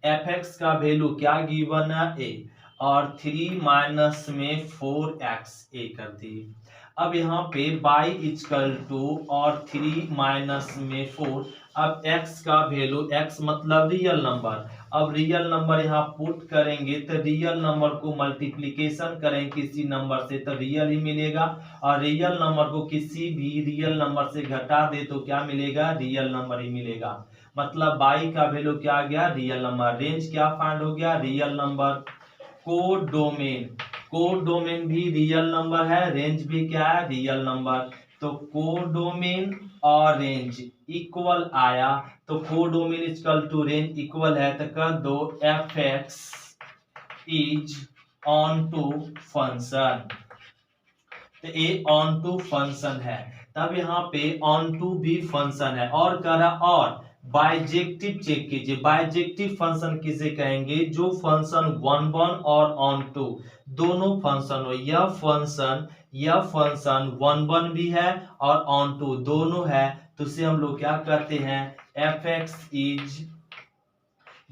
एफ एक्स का वैल्यू क्या गिवन है? ए, और 3 माइनस में 4x ए कर दिए। अब यहाँ पे बाई इक्वल टू और 3 माइनस में 4। अब x का वैल्यू, x मतलब रियल नंबर, अब रियल नंबर यहाँ पुट करेंगे तो रियल नंबर को मल्टीप्लिकेशन करें किसी नंबर से तो रियल ही मिलेगा, और रियल नंबर को किसी भी रियल नंबर से घटा दे तो क्या मिलेगा? रियल नंबर ही मिलेगा। मतलब बाई का वैल्यू क्या आ गया? Real number. रेंज क्या फाइंड हो गया? Real number. कोडोमेन, कोडोमेन भी रियल नंबर है, रेंज भी क्या है? Real number. तो कोडोमेन और रेंज इक्वल आया, तो codomain equal to range equal है, तो कर दो F X is onto function. तो ये ऑन टू फंक्शन है, तब यहाँ पे ऑन टू भी फंक्शन है। और कह रहा और बाइजेक्टिव चेक कीजिए। बाइजेक्टिव फंक्शन किसे कहेंगे? जो फंक्शन वन वन और ऑन टू दोनों फंक्शन हो। यह फंक्शन वन वन भी है और ऑन टू दोनों है, तो उसे हम लोग क्या कहते हैं? F X is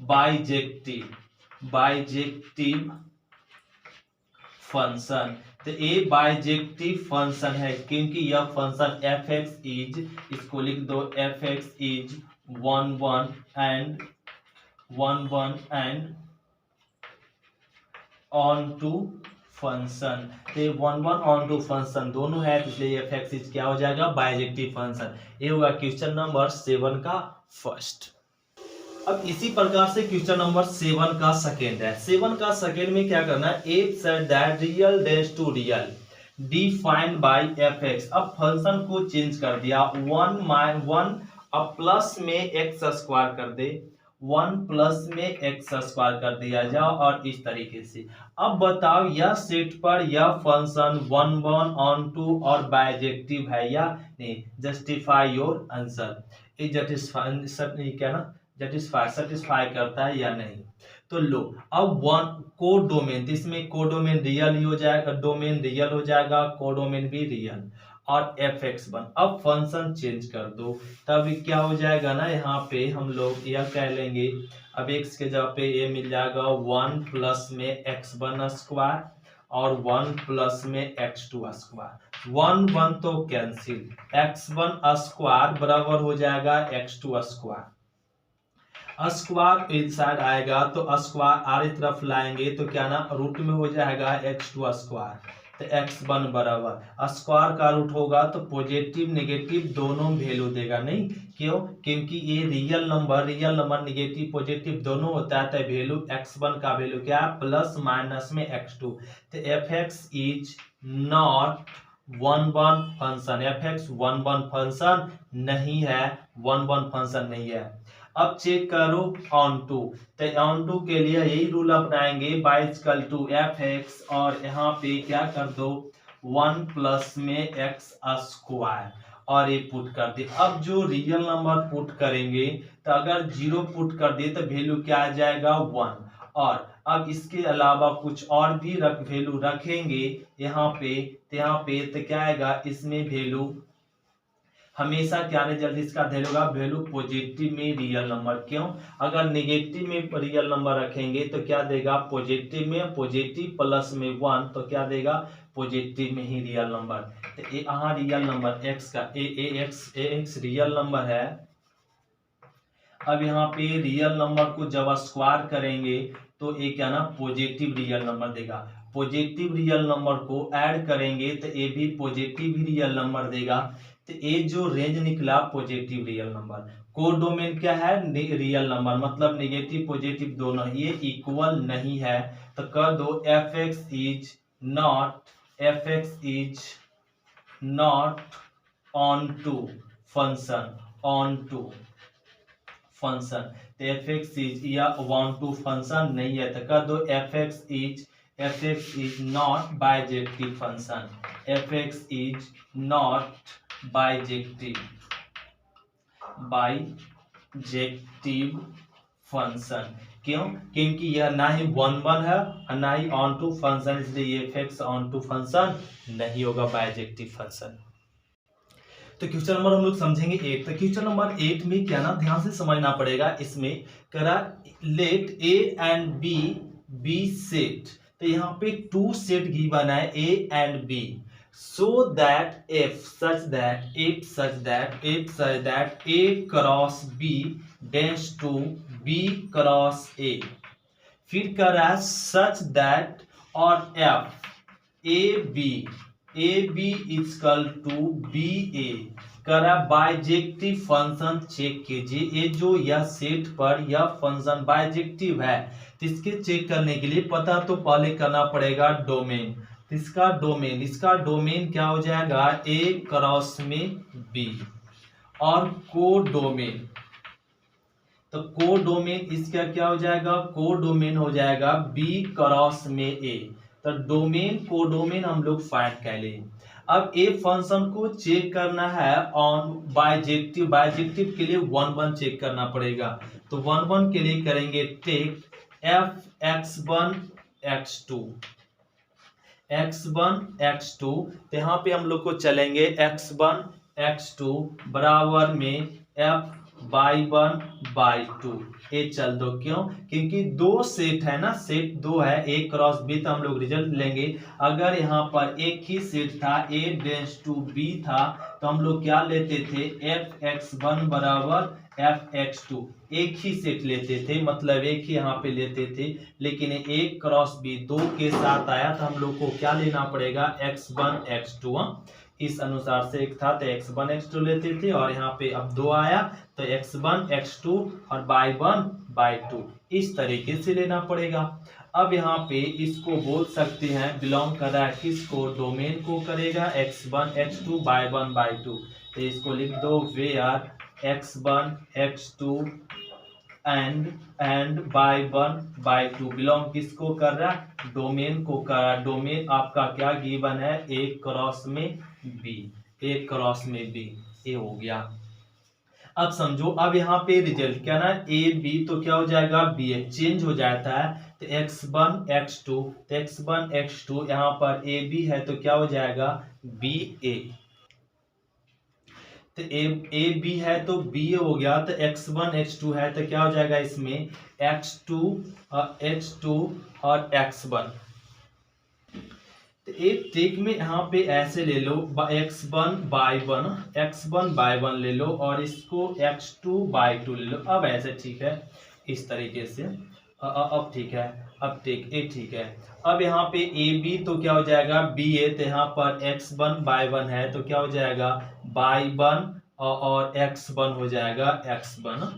bijective function. तो ये बाइजेक्टिव फंक्शन है क्योंकि यह फंक्शन एफ एक्स इज, इसको लिख दो F X is one one and onto function. तो one one onto function दोनों है, इसलिए एफ एक्स इज क्या हो जाएगा? Bijective function. ये होगा क्वेश्चन नंबर 7 का फर्स्ट। अब इसी प्रकार से क्वेश्चन नंबर 7 का सेकेंड है। 7 का सेकेंड में क्या करना है? If said that real days to real defined by F X. अब फंक्शन को चेंज कर दिया, वन अब प्लस में एक्स स्क्वायर कर दे, 1 प्लस में एक्स स्क्वायर कर दिया जाओ, और इस तरीके से। अब बताओ यह सेट पर यह function one one onto और बाइजेक्टिव है या नहीं? Justify your answer. ये क्या ना सेटिस्फाई करता है या नहीं? तो लो, अब वन कोडोमेन, इसमें कोडोमेन रियल ही हो जाएगा, डोमेन रियल हो जाएगा, कोडोमेन भी रियल, और एफ एक्स वन। अब फंक्शन चेंज कर दो, तब क्या हो जाएगा ना, यहाँ पे हम लोग यह कह लेंगे, अब एक्स के जगह पे ये मिल जाएगा 1 प्लस में एक्स वन स्क्वायर और 1 प्लस में एक्स टू स्क्वायर। 1 1 तो कैंसिल, एक्स वन स्क्वायर बराबर हो जाएगा एक्स टू स्क्वायर। स्क्वायर इस साइड आएगा तो स्क्वायर आर की तरफ लाएंगे तो क्या ना रूट में हो जाएगा एक्स टू स्क्वायर। तो एक्स वन बराबर स्क्वायर का रूट होगा तो पॉजिटिव नेगेटिव दोनों वैल्यू देगा। नहीं क्यों? क्योंकि ये रियल नंबर नेगेटिव पॉजिटिव दोनों होता है, तो वैल्यू एक्स वन का वैल्यू क्या है? प्लस माइनस में एक्स टू। तो F X is not one one function, F X one one function नहीं है, वन वन फंक्शन नहीं है। अब चेक करो ऑन टू, तो ऑन टू के लिए यही रूल अपनाएंगे, बाइजिकल टू एफ एक्स, और यहाँ पे क्या कर दो 1 प्लस में एक्स स्क्वायर, और ये पुट कर दे। अब जो रियल नंबर पुट करेंगे, तो अगर 0 पुट कर दे तो वैल्यू क्या आ जाएगा? 1। और अब इसके अलावा कुछ और भी वैल्यू रखेंगे यहाँ पे, तो क्या आएगा? इसमें वैल्यू हमेशा क्या नहीं, जल्दी इसका ध्यान होगा, वैल्यू पॉजिटिव में रियल नंबर। क्यों? अगर नेगेटिव में रियल नंबर रखेंगे तो क्या देगा? पॉजिटिव में, पॉजिटिव प्लस में 1 तो क्या देगा? पॉजिटिव में ही रियल नंबर। तो यहाँ रियल नंबर एक्स का ए एक्स रियल नंबर है। अब यहाँ पे रियल नंबर को जब स्क्वायर करेंगे तो ये क्या ना पॉजिटिव रियल नंबर देगा। पॉजिटिव रियल नंबर को ऐड करेंगे तो ये भी पॉजिटिव ही रियल नंबर देगा। तो ये जो रेंज निकला पॉजिटिव रियल नंबर, कोडोमेन क्या है? रियल नंबर, मतलब नेगेटिव पॉजिटिव दोनों, ये इक्वल नहीं है। तो कह दो F X is not onto function, तो एफ एक्स इज या वन टू फंक्शन नहीं है। तो कह दो F X is not bijective function, F X is not bijective function. क्यों? क्योंकि यह ना ही 1 1 है और ना ही ऑन टू फंक्शन, इसलिए ये F X onto function नहीं होगा, बाइजेक्टिव फंक्शन। तो क्वेश्चन नंबर हम लोग समझेंगे 8। तो क्वेश्चन नंबर 8 में क्या ना ध्यान से समझना पड़ेगा। इसमें करा let A and B set, तो यहाँ पे 2 सेट गिवन है A and B, so that if such that A cross B dash to B cross A, फिर कर रहा है such that और F A B equal to B A, कर रहा बाइजेक्टिव फंक्शन चेक कीजिए। ये जो यह सेट पर यह फंक्शन बाइजेक्टिव है, तो इसके चेक करने के लिए पता तो पहले करना पड़ेगा डोमेन। इसका डोमेन क्या हो जाएगा, ए क्रॉस में बी। और कोडोमेन, तो कोडोमेन इसका क्या हो जाएगा, कोडोमेन हो जाएगा बी क्रॉस में ए। तो डोमेन कोडोमेन हम लोग फाइंड कर लें। अब ए फंक्शन को चेक करना है ऑन बाइजेक्टिव, बाइजेक्टिव के लिए 1 1 चेक करना पड़ेगा। तो 1 1 के लिए करेंगे take F x1 x2 x1 x2। तो यहाँ पे हम लोग को चलेंगे x1 x2 बराबर में f y1/2 ये चल दो। क्यों, क्योंकि दो सेट है ना, सेट दो है ए क्रॉस बी, तो हम लोग रिजल्ट लेंगे। अगर यहाँ पर एक ही सेट था a टेंड्स टू b था, तो हम लोग क्या लेते थे, fx1 बराबर fx2 एक ही सेट लेते थे, मतलब एक ही यहाँ पे लेते थे। लेकिन a क्रॉस b दो के साथ आया, तो हम लोग को क्या लेना पड़ेगा, x1 x2। इस अनुसार से एक था तो x1 x2 लेते थे, और यहाँ पे अब दो आया तो x1 x2 और y1/2 इस तरीके से लेना पड़ेगा। अब यहाँ पे इसको बोल सकते हैं बिलोंग कर रहा है किसको, डोमेन को करेगा x1 x2 y1/2। तो इसको लिख दो where x1 x2 and y1/2 belong किसको कर रहा है, डोमेन को कर रहा है। डोमेन आपका क्या गिवन है, ए क्रॉस में बी, ए क्रॉस में बी, ए हो गया। अब समझो, अब यहाँ पे रिजल्ट क्या ना, ए बी तो क्या हो जाएगा, बी ए चेंज हो जाता है। तो x1 x2, तो x1 x2 यहाँ पर ए बी है तो क्या हो जाएगा, बी ए। तो ए बी है तो बी ए हो गया। तो x1 x2 है तो क्या हो जाएगा, इसमें x2 और x1। तो एक ट्रिक में यहाँ पे ऐसे ले लो, x1/1 ले लो, और इसको x2/2 ले लो। अब ऐसे ठीक है, इस तरीके से अब ठीक है, अब ठीक है। अब यहाँ पे ए बी तो क्या हो जाएगा, बी ए। तो यहाँ पर x1/1 है तो क्या हो जाएगा, y1 और x1 हो जाएगा, x1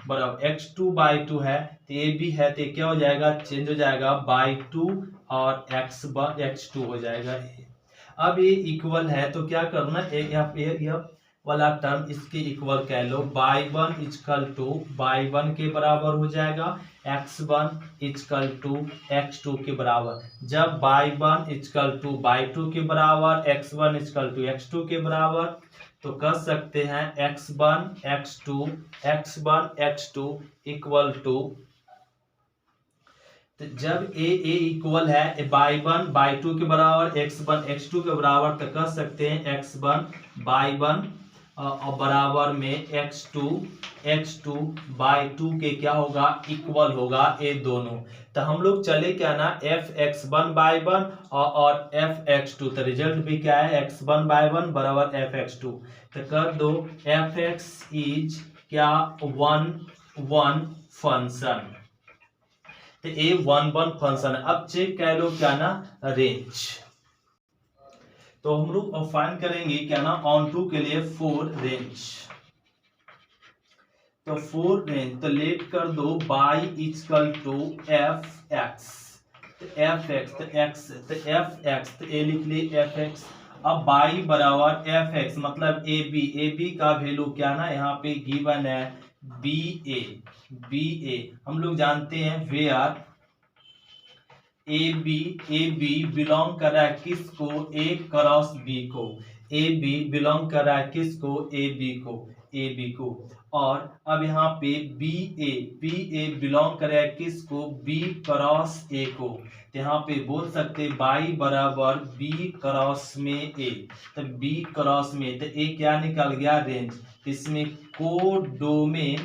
बराबर x2/2 है। तो ए बी है तो क्या हो जाएगा, चेंज हो जाएगा y2 और x2 हो जाएगा। अब ये इक्वल है तो क्या करना, एफ वाला टर्म इसके इक्वल कह लो, y1 इक्वल टू y1 के बराबर हो जाएगा, x1 इक्वल टू x2 के बराबर। जब y1 इक्वल टू y2 के बराबर, x1 इक्वल टू x2 के बराबर, तो कर सकते हैं x1 x2 इक्वल टू, तो जब ए इक्वल है y1/2 के बराबर, x1 x2 के बराबर, तो कर सकते हैं x1/1 और बराबर में x2/2 के क्या होगा, इक्वल होगा ये दोनों। तो हम लोग चले क्या ना, fx1/1 और fx2। तो रिजल्ट भी क्या है, x1/1 बराबर fx2। तो कर दो fx इज क्या, 1 फंक्शन। तो ए 1 फंक्शन है। अब चेक कर लो क्या ना, रेंज। तो हम लोग फाइंड करेंगे क्या ना, ऑन टू के लिए 4 रेंज। तो 4 रेंज तो लेट कर दो y इक्वल टू fx, तो fx तो x तो fx तो ए लिख ली fx। अब y बराबर fx मतलब ए बी का वैल्यू क्या ना, यहाँ पे गिवन है बी ए। हम लोग जानते हैं वेयर ए बी बिलोंग कर रहा है किसको, ए क्रॉस बी को। ए बी बिलोंग कर रहा है किसको, ए बी को। और अब यहाँ पे बी ए बिलोंग कर रहा है किसको, बी क्रॉस ए को। तो यहाँ पे बोल सकते y बराबर बी क्रॉस में ए। तो बी क्रॉस में, तो ए क्या निकल गया, रेंज। इसमें कोडोमेन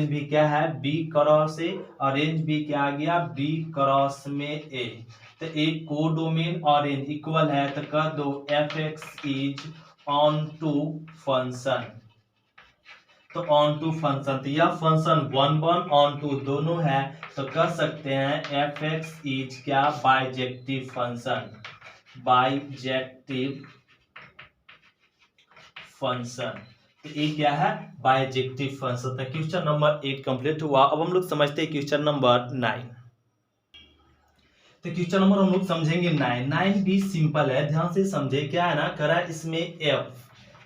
भी क्या है, बी क्रॉस ए, और रेंज भी क्या आ गया, बी क्रॉस में ए। तो एक कोडोमेन और रेंज इक्वल है, तो कर दो fx is onto function. तो ऑन टू फंक्शन, तो यह फंक्शन 1 ऑन टू दोनों है, तो कर सकते हैं fx इज क्या, बाइजेक्टिव फंक्शन, तो ये क्या है, बाइजेक्टिव फंक्शन। तो क्वेश्चन नंबर 8 कंप्लीट हुआ। अब हम लोग समझते हैं क्वेश्चन नंबर 9। तो क्वेश्चन नंबर हम लोग समझेंगे 9 भी सिंपल है, ध्यान से समझे। क्या है ना, करा इसमें F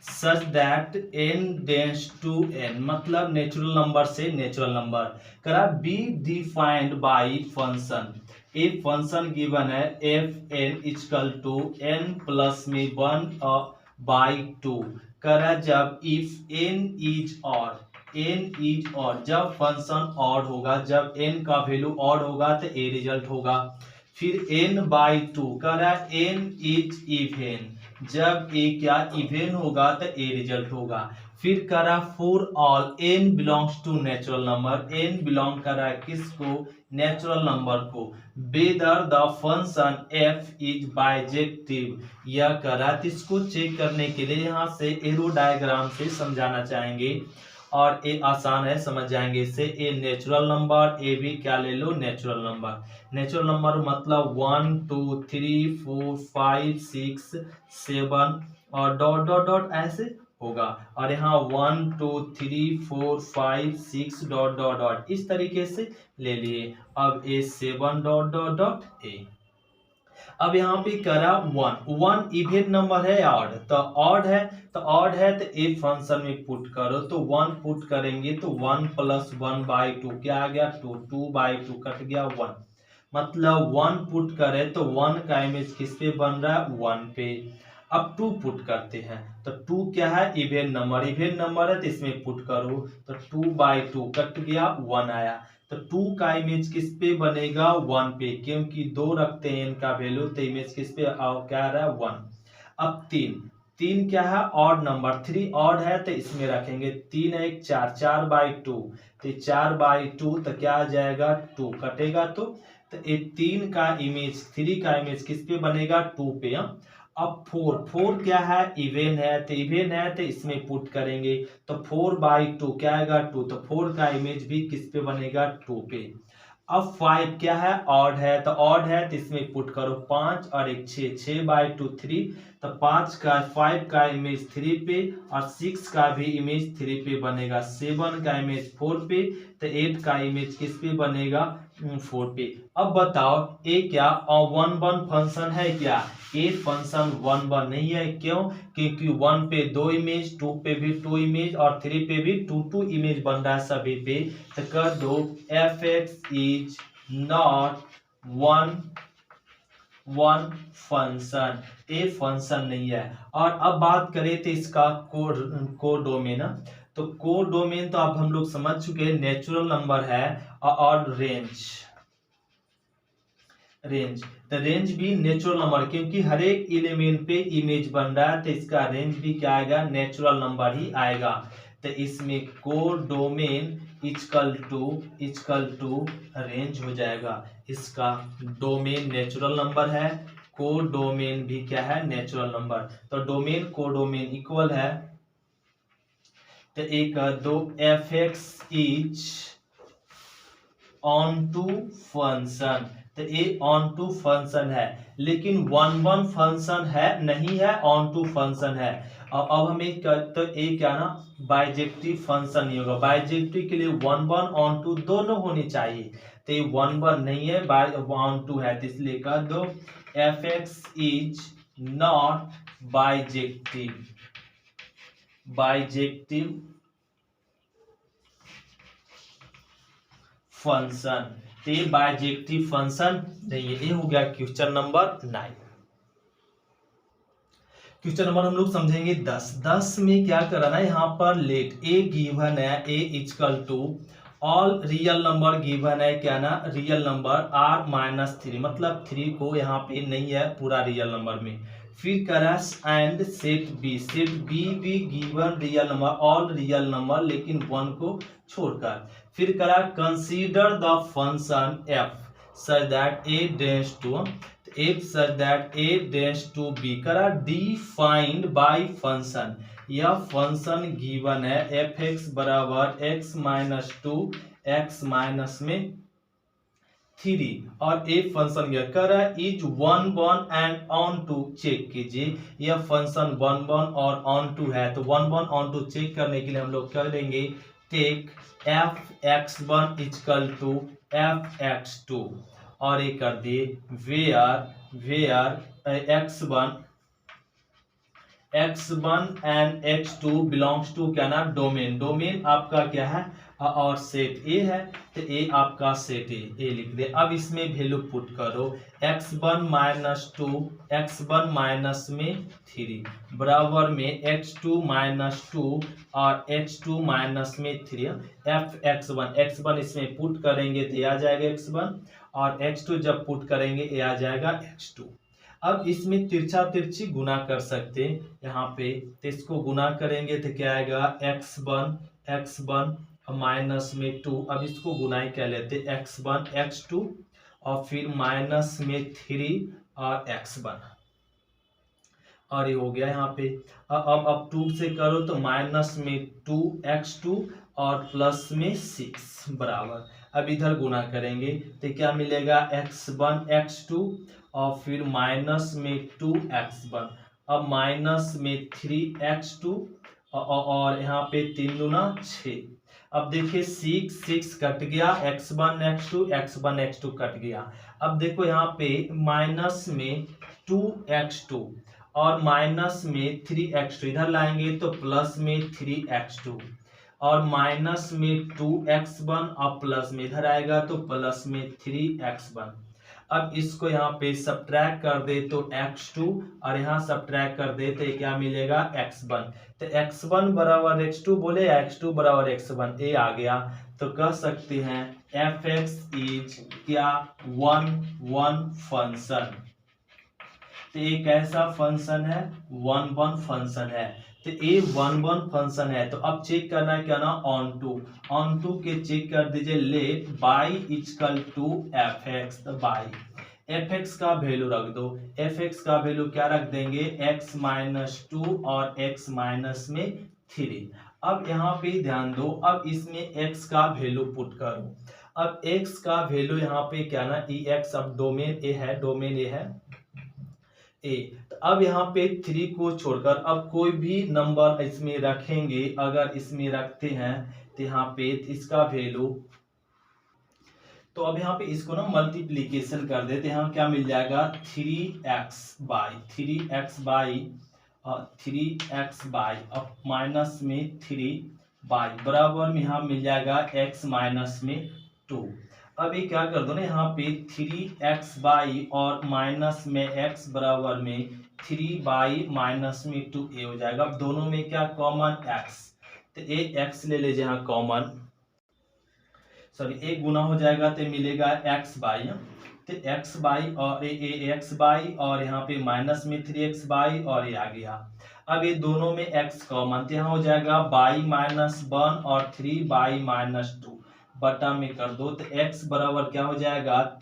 such that n tends to n, मतलब नेचुरल नंबर से नेचुरल नंबर। करा be defined by function, a function given है F N equal to n plus में 1/2। करा जब if n is odd, n is odd, जब function odd होगा, जब n का वैल्यू ऑड होगा तो a रिजल्ट होगा। फिर n/2 करा n इज इवन, जब a क्या इवन होगा तो a रिजल्ट होगा। फिर करा for all n belongs to natural number, n belong करा किसको, नेचुरल नंबर को। Whether the function f is bijective, यह करा, इसको चेक करने के लिए यहाँ से एरो डायग्राम से समझाना चाहेंगे और ये आसान है, समझ जाएंगे इससे। ए नेचुरल नंबर, ए भी क्या ले लो, नेचुरल नंबर। नेचुरल नंबर मतलब 1 2 3 4 5 6 7 और डॉट डॉट डॉट ऐसे होगा, और यहाँ 1 2 3 4 5 6 डॉट डॉट डॉट इस तरीके से ले लिए। अब ए 7 डॉट डॉट डॉट ए। अब यहाँ पे करा 1 इवन नंबर है, ऑड तो ऑड है, तो ए फंक्शन में पुट करो, तो 1 पुट करेंगे तो 1 प्लस 1/2 क्या आ गया 2, 2/2 कट गया 1, मतलब 1 पुट करे तो 1 का इमेज किस पे बन रहा है, 1 पे। अब 2 पुट करते हैं तो 2 क्या है, इवन नंबर, इवन नंबर है तो इसमें पुट करो तो 2/2 कट गया 1 आया, तो 2 का इमेज किस पे बनेगा, 1 पे, क्योंकि 2 रखते हैं इनका वैल्यू तो इमेज किस पे क्या आ रहा है, 1। अब 3 क्या है, ऑड नंबर, 3 ऑड है तो इसमें रखेंगे 3 1 4, 4/2 तो 4/2 तो क्या आ जाएगा 2 कटेगा, तो ये 3 का इमेज, 3 का इमेज किस पे बनेगा, 2 पे। अब 4 क्या है, इवन है, तो इवन है तो इसमें पुट करेंगे तो 4/2 क्या आएगा 2, तो 4 का इमेज भी किस पे बनेगा, 2 पे। अब 5 क्या है, ऑड है, तो ऑड है तो इसमें पुट करो 5 और 1 6, 6/2 3, तो 5 का इमेज 3 पे और 6 का भी इमेज 3 पे बनेगा, 7 का इमेज 4 पे, तो 8 का इमेज किस पे बनेगा, 4 पे। अब बताओ ए क्या 1 फंक्शन है क्या, ए फंक्शन 1 नहीं है, क्यों, क्योंकि 1 पे 2 इमेज, 2 पे भी 2 इमेज और 3 पे भी 2 इमेज बन रहा है सभी पे, तो कर दो f(x) is not 1 function, a function नहीं है। और अब बात करें तो इसका कोडोमेन, तो कोडोमेन तो अब हम लोग समझ चुके हैं, नेचुरल नंबर है और रेंज तो रेंज भी नेचुरल नंबर, क्योंकि हर एक एलिमेंट पे इमेज बन रहा है तो इसका रेंज भी क्या आएगा, नेचुरल नंबर ही आएगा। तो इसमें कोडोमेन इक्वल टू रेंज हो जाएगा, इसका डोमेन नेचुरल नंबर है, कोडोमेन भी क्या है, नेचुरल नंबर, तो डोमेन कोडोमेन इक्वल है, तो एक दो f(x) is onto function, तो ये ऑन टू फंक्शन है, लेकिन 1 फंक्शन है नहीं है, ऑन टू फंक्शन है। और अब हमें तो ये क्या ना, बाइजेक्टिव फंक्शन नहीं होगा, बाइजेक्टिव के लिए 1 ऑन टू दोनों होनी चाहिए, तो ये 1 नहीं है, बाय ऑन टू है, तो इसलिए कह दो f(x) is not bijective function, तो ये बाइजेक्टिव फंक्शन नहीं है। ये हो गया क्वेश्चन नंबर 9। क्वेश्चन नंबर हम लोग समझेंगे 10 में क्या कराना है, यहाँ पर लेट ए गिवन है, A equal to all real number given है, क्या ना, रियल नंबर r-3, मतलब 3 को यहाँ पे नहीं है पूरा रियल नंबर में। फिर करा एंड सेट बी भी given real number, all real number लेकिन 1 को छोड़कर। फिर करा consider the function f such that a tends to f such that a tends to b, करा डिफाइंड बाय फंक्शन, यह फंक्शन गिवन है f(x) बराबर x-2 x-3 और एक फंक्शन यह करा is 1 and onto, check कीजिए यह फंक्शन 1 और ऑन टू है, तो 1 ऑन टू चेक करने के लिए हम लोग कर देंगे take f(x1) equal to f(x2) और ये कर दिए where x1 and x2 belongs to क्या ना डोमेन। डोमेन आपका क्या है और सेट ए है, तो ए आपका सेट ए लिख दे। अब इसमें वैल्यू पुट करो x1 माइनस 2 x1 माइनस में 3 बराबर में x2 माइनस 2 और x2 माइनस में 3 f x1 इसमें पुट करेंगे तो ये आ जाएगा x1 और x2 जब पुट करेंगे ये आ जाएगा x2। अब इसमें तिरछा तिरछी गुना कर सकते हैं यहाँ पे, तो इसको गुना करेंगे तो क्या आएगा x1 माइनस में 2। अब इसको गुनाई क्या लेते x1 x2 और फिर माइनस में 3 और x1 और ये हो गया यहाँ पे। अब 2 से करो तो माइनस में 2x2 और प्लस में 6 बराबर। अब इधर गुना करेंगे तो क्या मिलेगा x1 x2 और फिर माइनस में 2x1 अब माइनस में 3x2 और यहाँ पे 3 दूना 6। अब देखिए 6 कट गया x1 x2 कट गया। अब देखो यहाँ पे माइनस में 2x2 और माइनस में 3x2 इधर लाएंगे तो प्लस में 3x2 और माइनस में 2x1 और प्लस में इधर आएगा तो प्लस में 3x1। अब इसको यहाँ पे सब्ट्रैक्ट कर दे तो x2 और यहाँ सब्ट्रैक्ट कर दे तो क्या मिलेगा x1। तो x1 बराबर x2 बोले x2 बराबर x1 ये आ गया। तो कह सकते हैं fx इज क्या 1 फंक्शन। तो ये कैसा फंक्शन है 1 फंक्शन है। तो ये 1 फंक्शन है। तो अब चेक करना है क्या ना ऑन टू के चेक कर दीजिए let by equal to fx। तो बाई fx का वैल्यू रख दो। fx का वैल्यू क्या रख देंगे x माइनस 2 और x माइनस में 3। अब यहाँ पे ध्यान दो, अब इसमें x का वैल्यू पुट करो। अब x का वैल्यू यहाँ पे क्या ना ex, अब डोमेन ए है ए। तो अब यहाँ पे 3 को छोड़कर अब कोई भी नंबर इसमें रखेंगे, अगर इसमें रखते हैं तो यहाँ पे इसका वैल्यू, तो अब यहाँ पे इसको ना मल्टीप्लीकेशन कर देते हैं। यहाँ क्या मिल जाएगा 3x बाई अब माइनस में 3 बाई बराबर में यहाँ मिल जाएगा x माइनस में 2। अब ये क्या कर दो ना यहाँ पे 3x बाई और माइनस में x बराबर में 3 बाई माइनस में 2 ए हो जाएगा। अब दोनों में क्या कॉमन x, तो ए x ले लीजिए यहाँ कॉमन, सॉरी एक गुना हो जाएगा तो मिलेगा x बाई। तो x बाई और x बाई और यहाँ पे माइनस में 3x बाई और ये आ गया। अब ये दोनों में x कॉमन, तो यहाँ हो जाएगा बाई माइनस 1 और 3 बाई माइनस 2 बटा में कर दो। तो x बराबर क्या हो जाएगा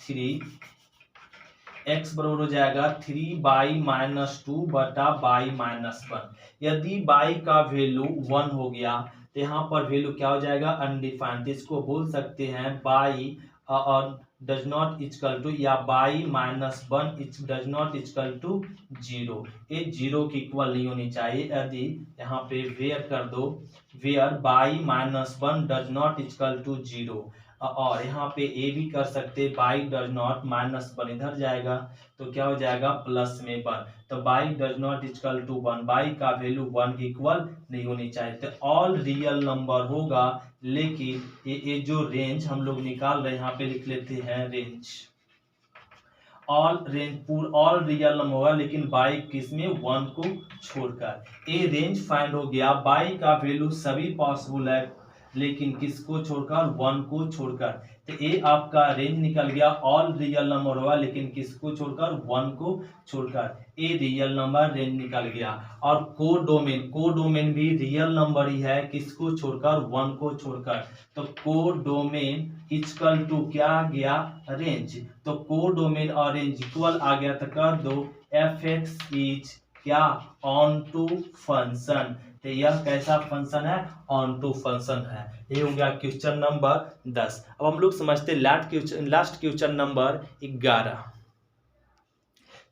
3 बाई माइनस 2 बटा बाई माइनस 1। यदि बाई का वैल्यू 1 हो गया तो यहाँ पर वैल्यू क्या हो जाएगा अनडिफाइंड। इसको बोल सकते हैं बाई और डज नॉट इक्वल टू या y minus 1 does not equal to 0। ये 0 की इक्वल नहीं होनी चाहिए। यदि यहाँ पे वेयर कर दो where y minus 1 does not equal to 0 और यहाँ पे ए भी कर सकते बाई डज नॉट माइनस 1 इधर जाएगा तो क्या हो जाएगा प्लस में 1। तो y does not equal to 1, y का वैल्यू 1 की इक्वल नहीं होनी चाहिए। तो ऑल रियल नंबर होगा, लेकिन ये जो रेंज हम लोग निकाल रहे हैं यहाँ पे लिख लेते हैं रेंज ऑल रियल नंबर होगा, लेकिन बाई किसमें 1 को छोड़कर। ये रेंज फाइंड हो गया। बाई का वैल्यू सभी पॉसिबल है, लेकिन किसको छोड़कर 1 को छोड़कर। तो ये आपका रेंज निकल गया। ऑल रियल नंबर होगा, लेकिन किसको छोड़कर 1 को छोड़कर। ये रियल नंबर रेंज निकल गया। और कोडोमेन भी रियल नंबर ही है, किसको छोड़कर 1 को छोड़कर। तो कोडोमेन इक्वल टू क्या आ गया रेंज। तो कोडोमेन और रेंज इक्वल आ गया तो कर दो fx इज क्या ऑन टू फंक्शन। तो यह कैसा फंक्शन है ऑन टू फंक्शन है। ये हो गया क्वेश्चन नंबर 10। अब हम लोग समझते लास्ट क्वेश्चन नंबर 11।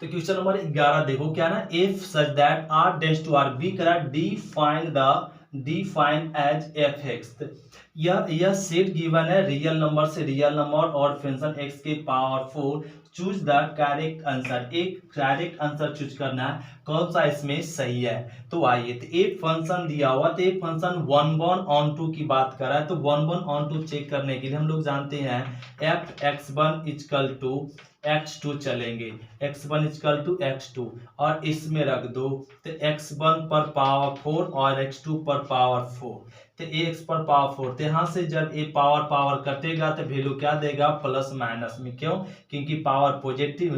तो क्वेश्चन नंबर 11 देखो क्या ना if such that r tends to r be करा defined the define as F X. यह सेट गिवन है रियल नंबर से रियल नंबर और फंक्शन एक्स के power 4। Choose the correct answer, एक करेक्ट आंसर चूज करना है, कौन सा इसमें सही है। तो आइए, तो एक फंक्शन दिया हुआ, तो एक फंक्शन 1/(1/2) की बात कर रहा है, तो 1/(1/2) चेक करने के लिए हम लोग जानते हैं f(x1) = x2 चलेंगे, x1 = x2 और इसमें रख दो, तो x1 पर पावर 4 और x2 पर पावर 4, तो x पर पावर 4, तो यहाँ से जब ये पावर पावर कटेगा तो वैल्यू क्या देगा, प्लस माइनस में। क्यों? क्योंकि पावर पॉजिटिव,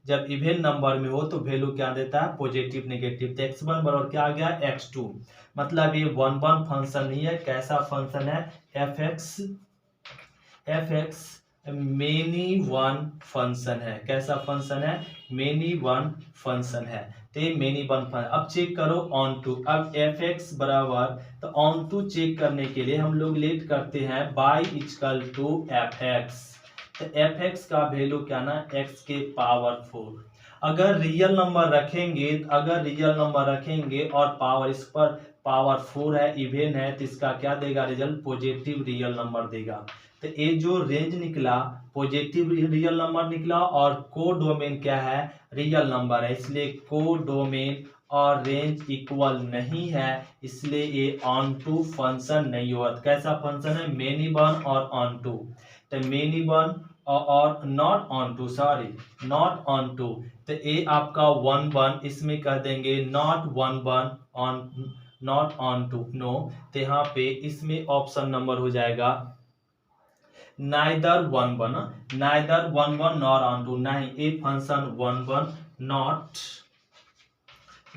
जब इवन नंबर में हो तो वैल्यू क्या देता है, पॉजिटिव नेगेटिव। तो x1 बराबर क्या आ गया, x2, मतलब ये 1/1 फंक्शन नहीं है, कैसा फंक्शन है, f(x) मेनी वन फंक्शन है। कैसा फंक्शन है, मेनी वन फंक्शन है, तो ये मेनी वन फंक्शन। अब चेक करो ऑन टू, अब f(x) बराबर, तो ऑन टू चेक करने के लिए हम लोग लेट करते हैं y = f(x), तो f(x) का वैल्यू क्या ना, x के पावर 4। अगर रियल नंबर रखेंगे, अगर रियल नंबर रखेंगे और पावर इस पर पावर 4 है, इवेन है, तो इसका क्या देगा रिजल्ट, पॉजिटिव रियल नंबर देगा। तो ये जो रेंज निकला पॉजिटिव रियल नंबर निकला और कोडोमेन क्या है, रियल नंबर है, इसलिए कोडोमेन और रेंज इक्वल नहीं है, इसलिए ये ऑन टू फंक्शन नहीं हुआ। कैसा फंक्शन है, मेनी वन और ऑन टू, तो मेनी वन और not onto, sorry not onto, तो ये आपका 1/1, इसमें कह देंगे not 1/1 on, not onto, no, तो यहाँ पे इसमें ऑप्शन नंबर हो जाएगा नाइदर 1/1 नॉट ऑन टू, नहीं ए फंक्शन 1/1 नॉट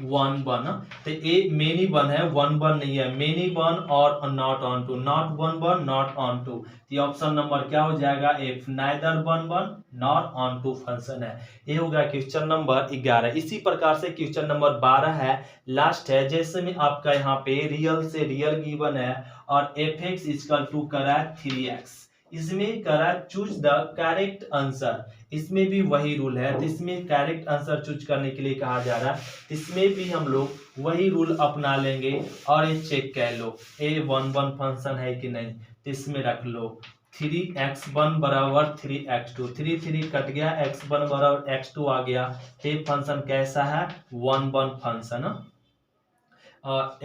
1/1, तो ए मेनी वन है, 1/1 नहीं है, मेनी वन और not onto, not 1/1 not onto, ये ऑप्शन नंबर क्या हो जाएगा, f, neither 1/1 not onto function है। ये होगा क्वेश्चन नंबर 11। इसी प्रकार से क्वेश्चन नंबर 12 है, लास्ट है, जैसे में आपका यहाँ पे रियल से रियल गिवन है और f(x) = करा 3x, इसमें करा चूज द करेक्ट आंसर, इसमें भी वही रूल है, तो इसमें करेक्ट आंसर चूज करने के लिए कहा जा रहा है, इसमें भी हम लोग वही रूल अपना लेंगे और ये चेक कर लो ए 1/1 फंक्शन है कि नहीं, तो इसमें रख लो 3x1 = 3x2, 3 कट गया, x1 = x2 आ गया, ये फंक्शन कैसा है, 1/1 फंक्शन,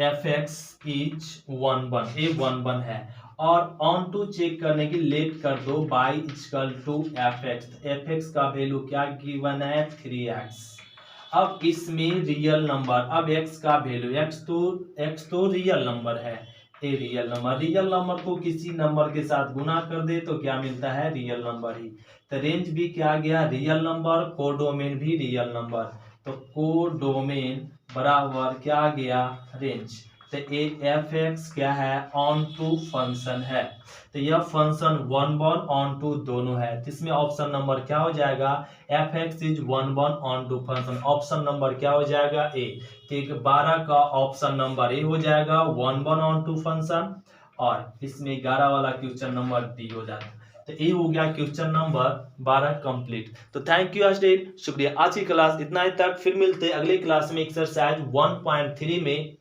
f(x) = 1/1, ये 1/1 है। और ऑन टू चेक करने की लेट कर दो y = f(x), f(x) का वैल्यू क्या गिवन है, 3x। अब इसमें रियल नंबर, अब x का वैल्यू, x तो रियल नंबर है, ये रियल नंबर को किसी नंबर के साथ गुना कर दे तो क्या मिलता है, रियल नंबर ही। तो रेंज भी क्या गया, रियल नंबर, कोडोमेन भी रियल नंबर, तो कोडोमेन बराबर क्या गया, रेंज। तो ए f(x) क्या है, ऑन टू फंक्शन है, तो यह फंक्शन 1/1 ऑन टू दोनों है, तो इसमें ऑप्शन नंबर क्या हो जाएगा, f(x) = 1/1 onto function, option number क्या हो जाएगा, ए। तो 12 का ऑप्शन नंबर ए हो जाएगा, 1/1 ऑन टू फंक्शन, और इसमें 11 वाला क्वेश्चन नंबर डी हो जाएगा। तो ये हो गया क्वेश्चन नंबर 12 कंप्लीट। तो थैंक यू स्टूडेंट, शुक्रिया। आज की क्लास इतना ही तक, फिर मिलते हैं अगली क्लास में एक्सरसाइज 1.3 में।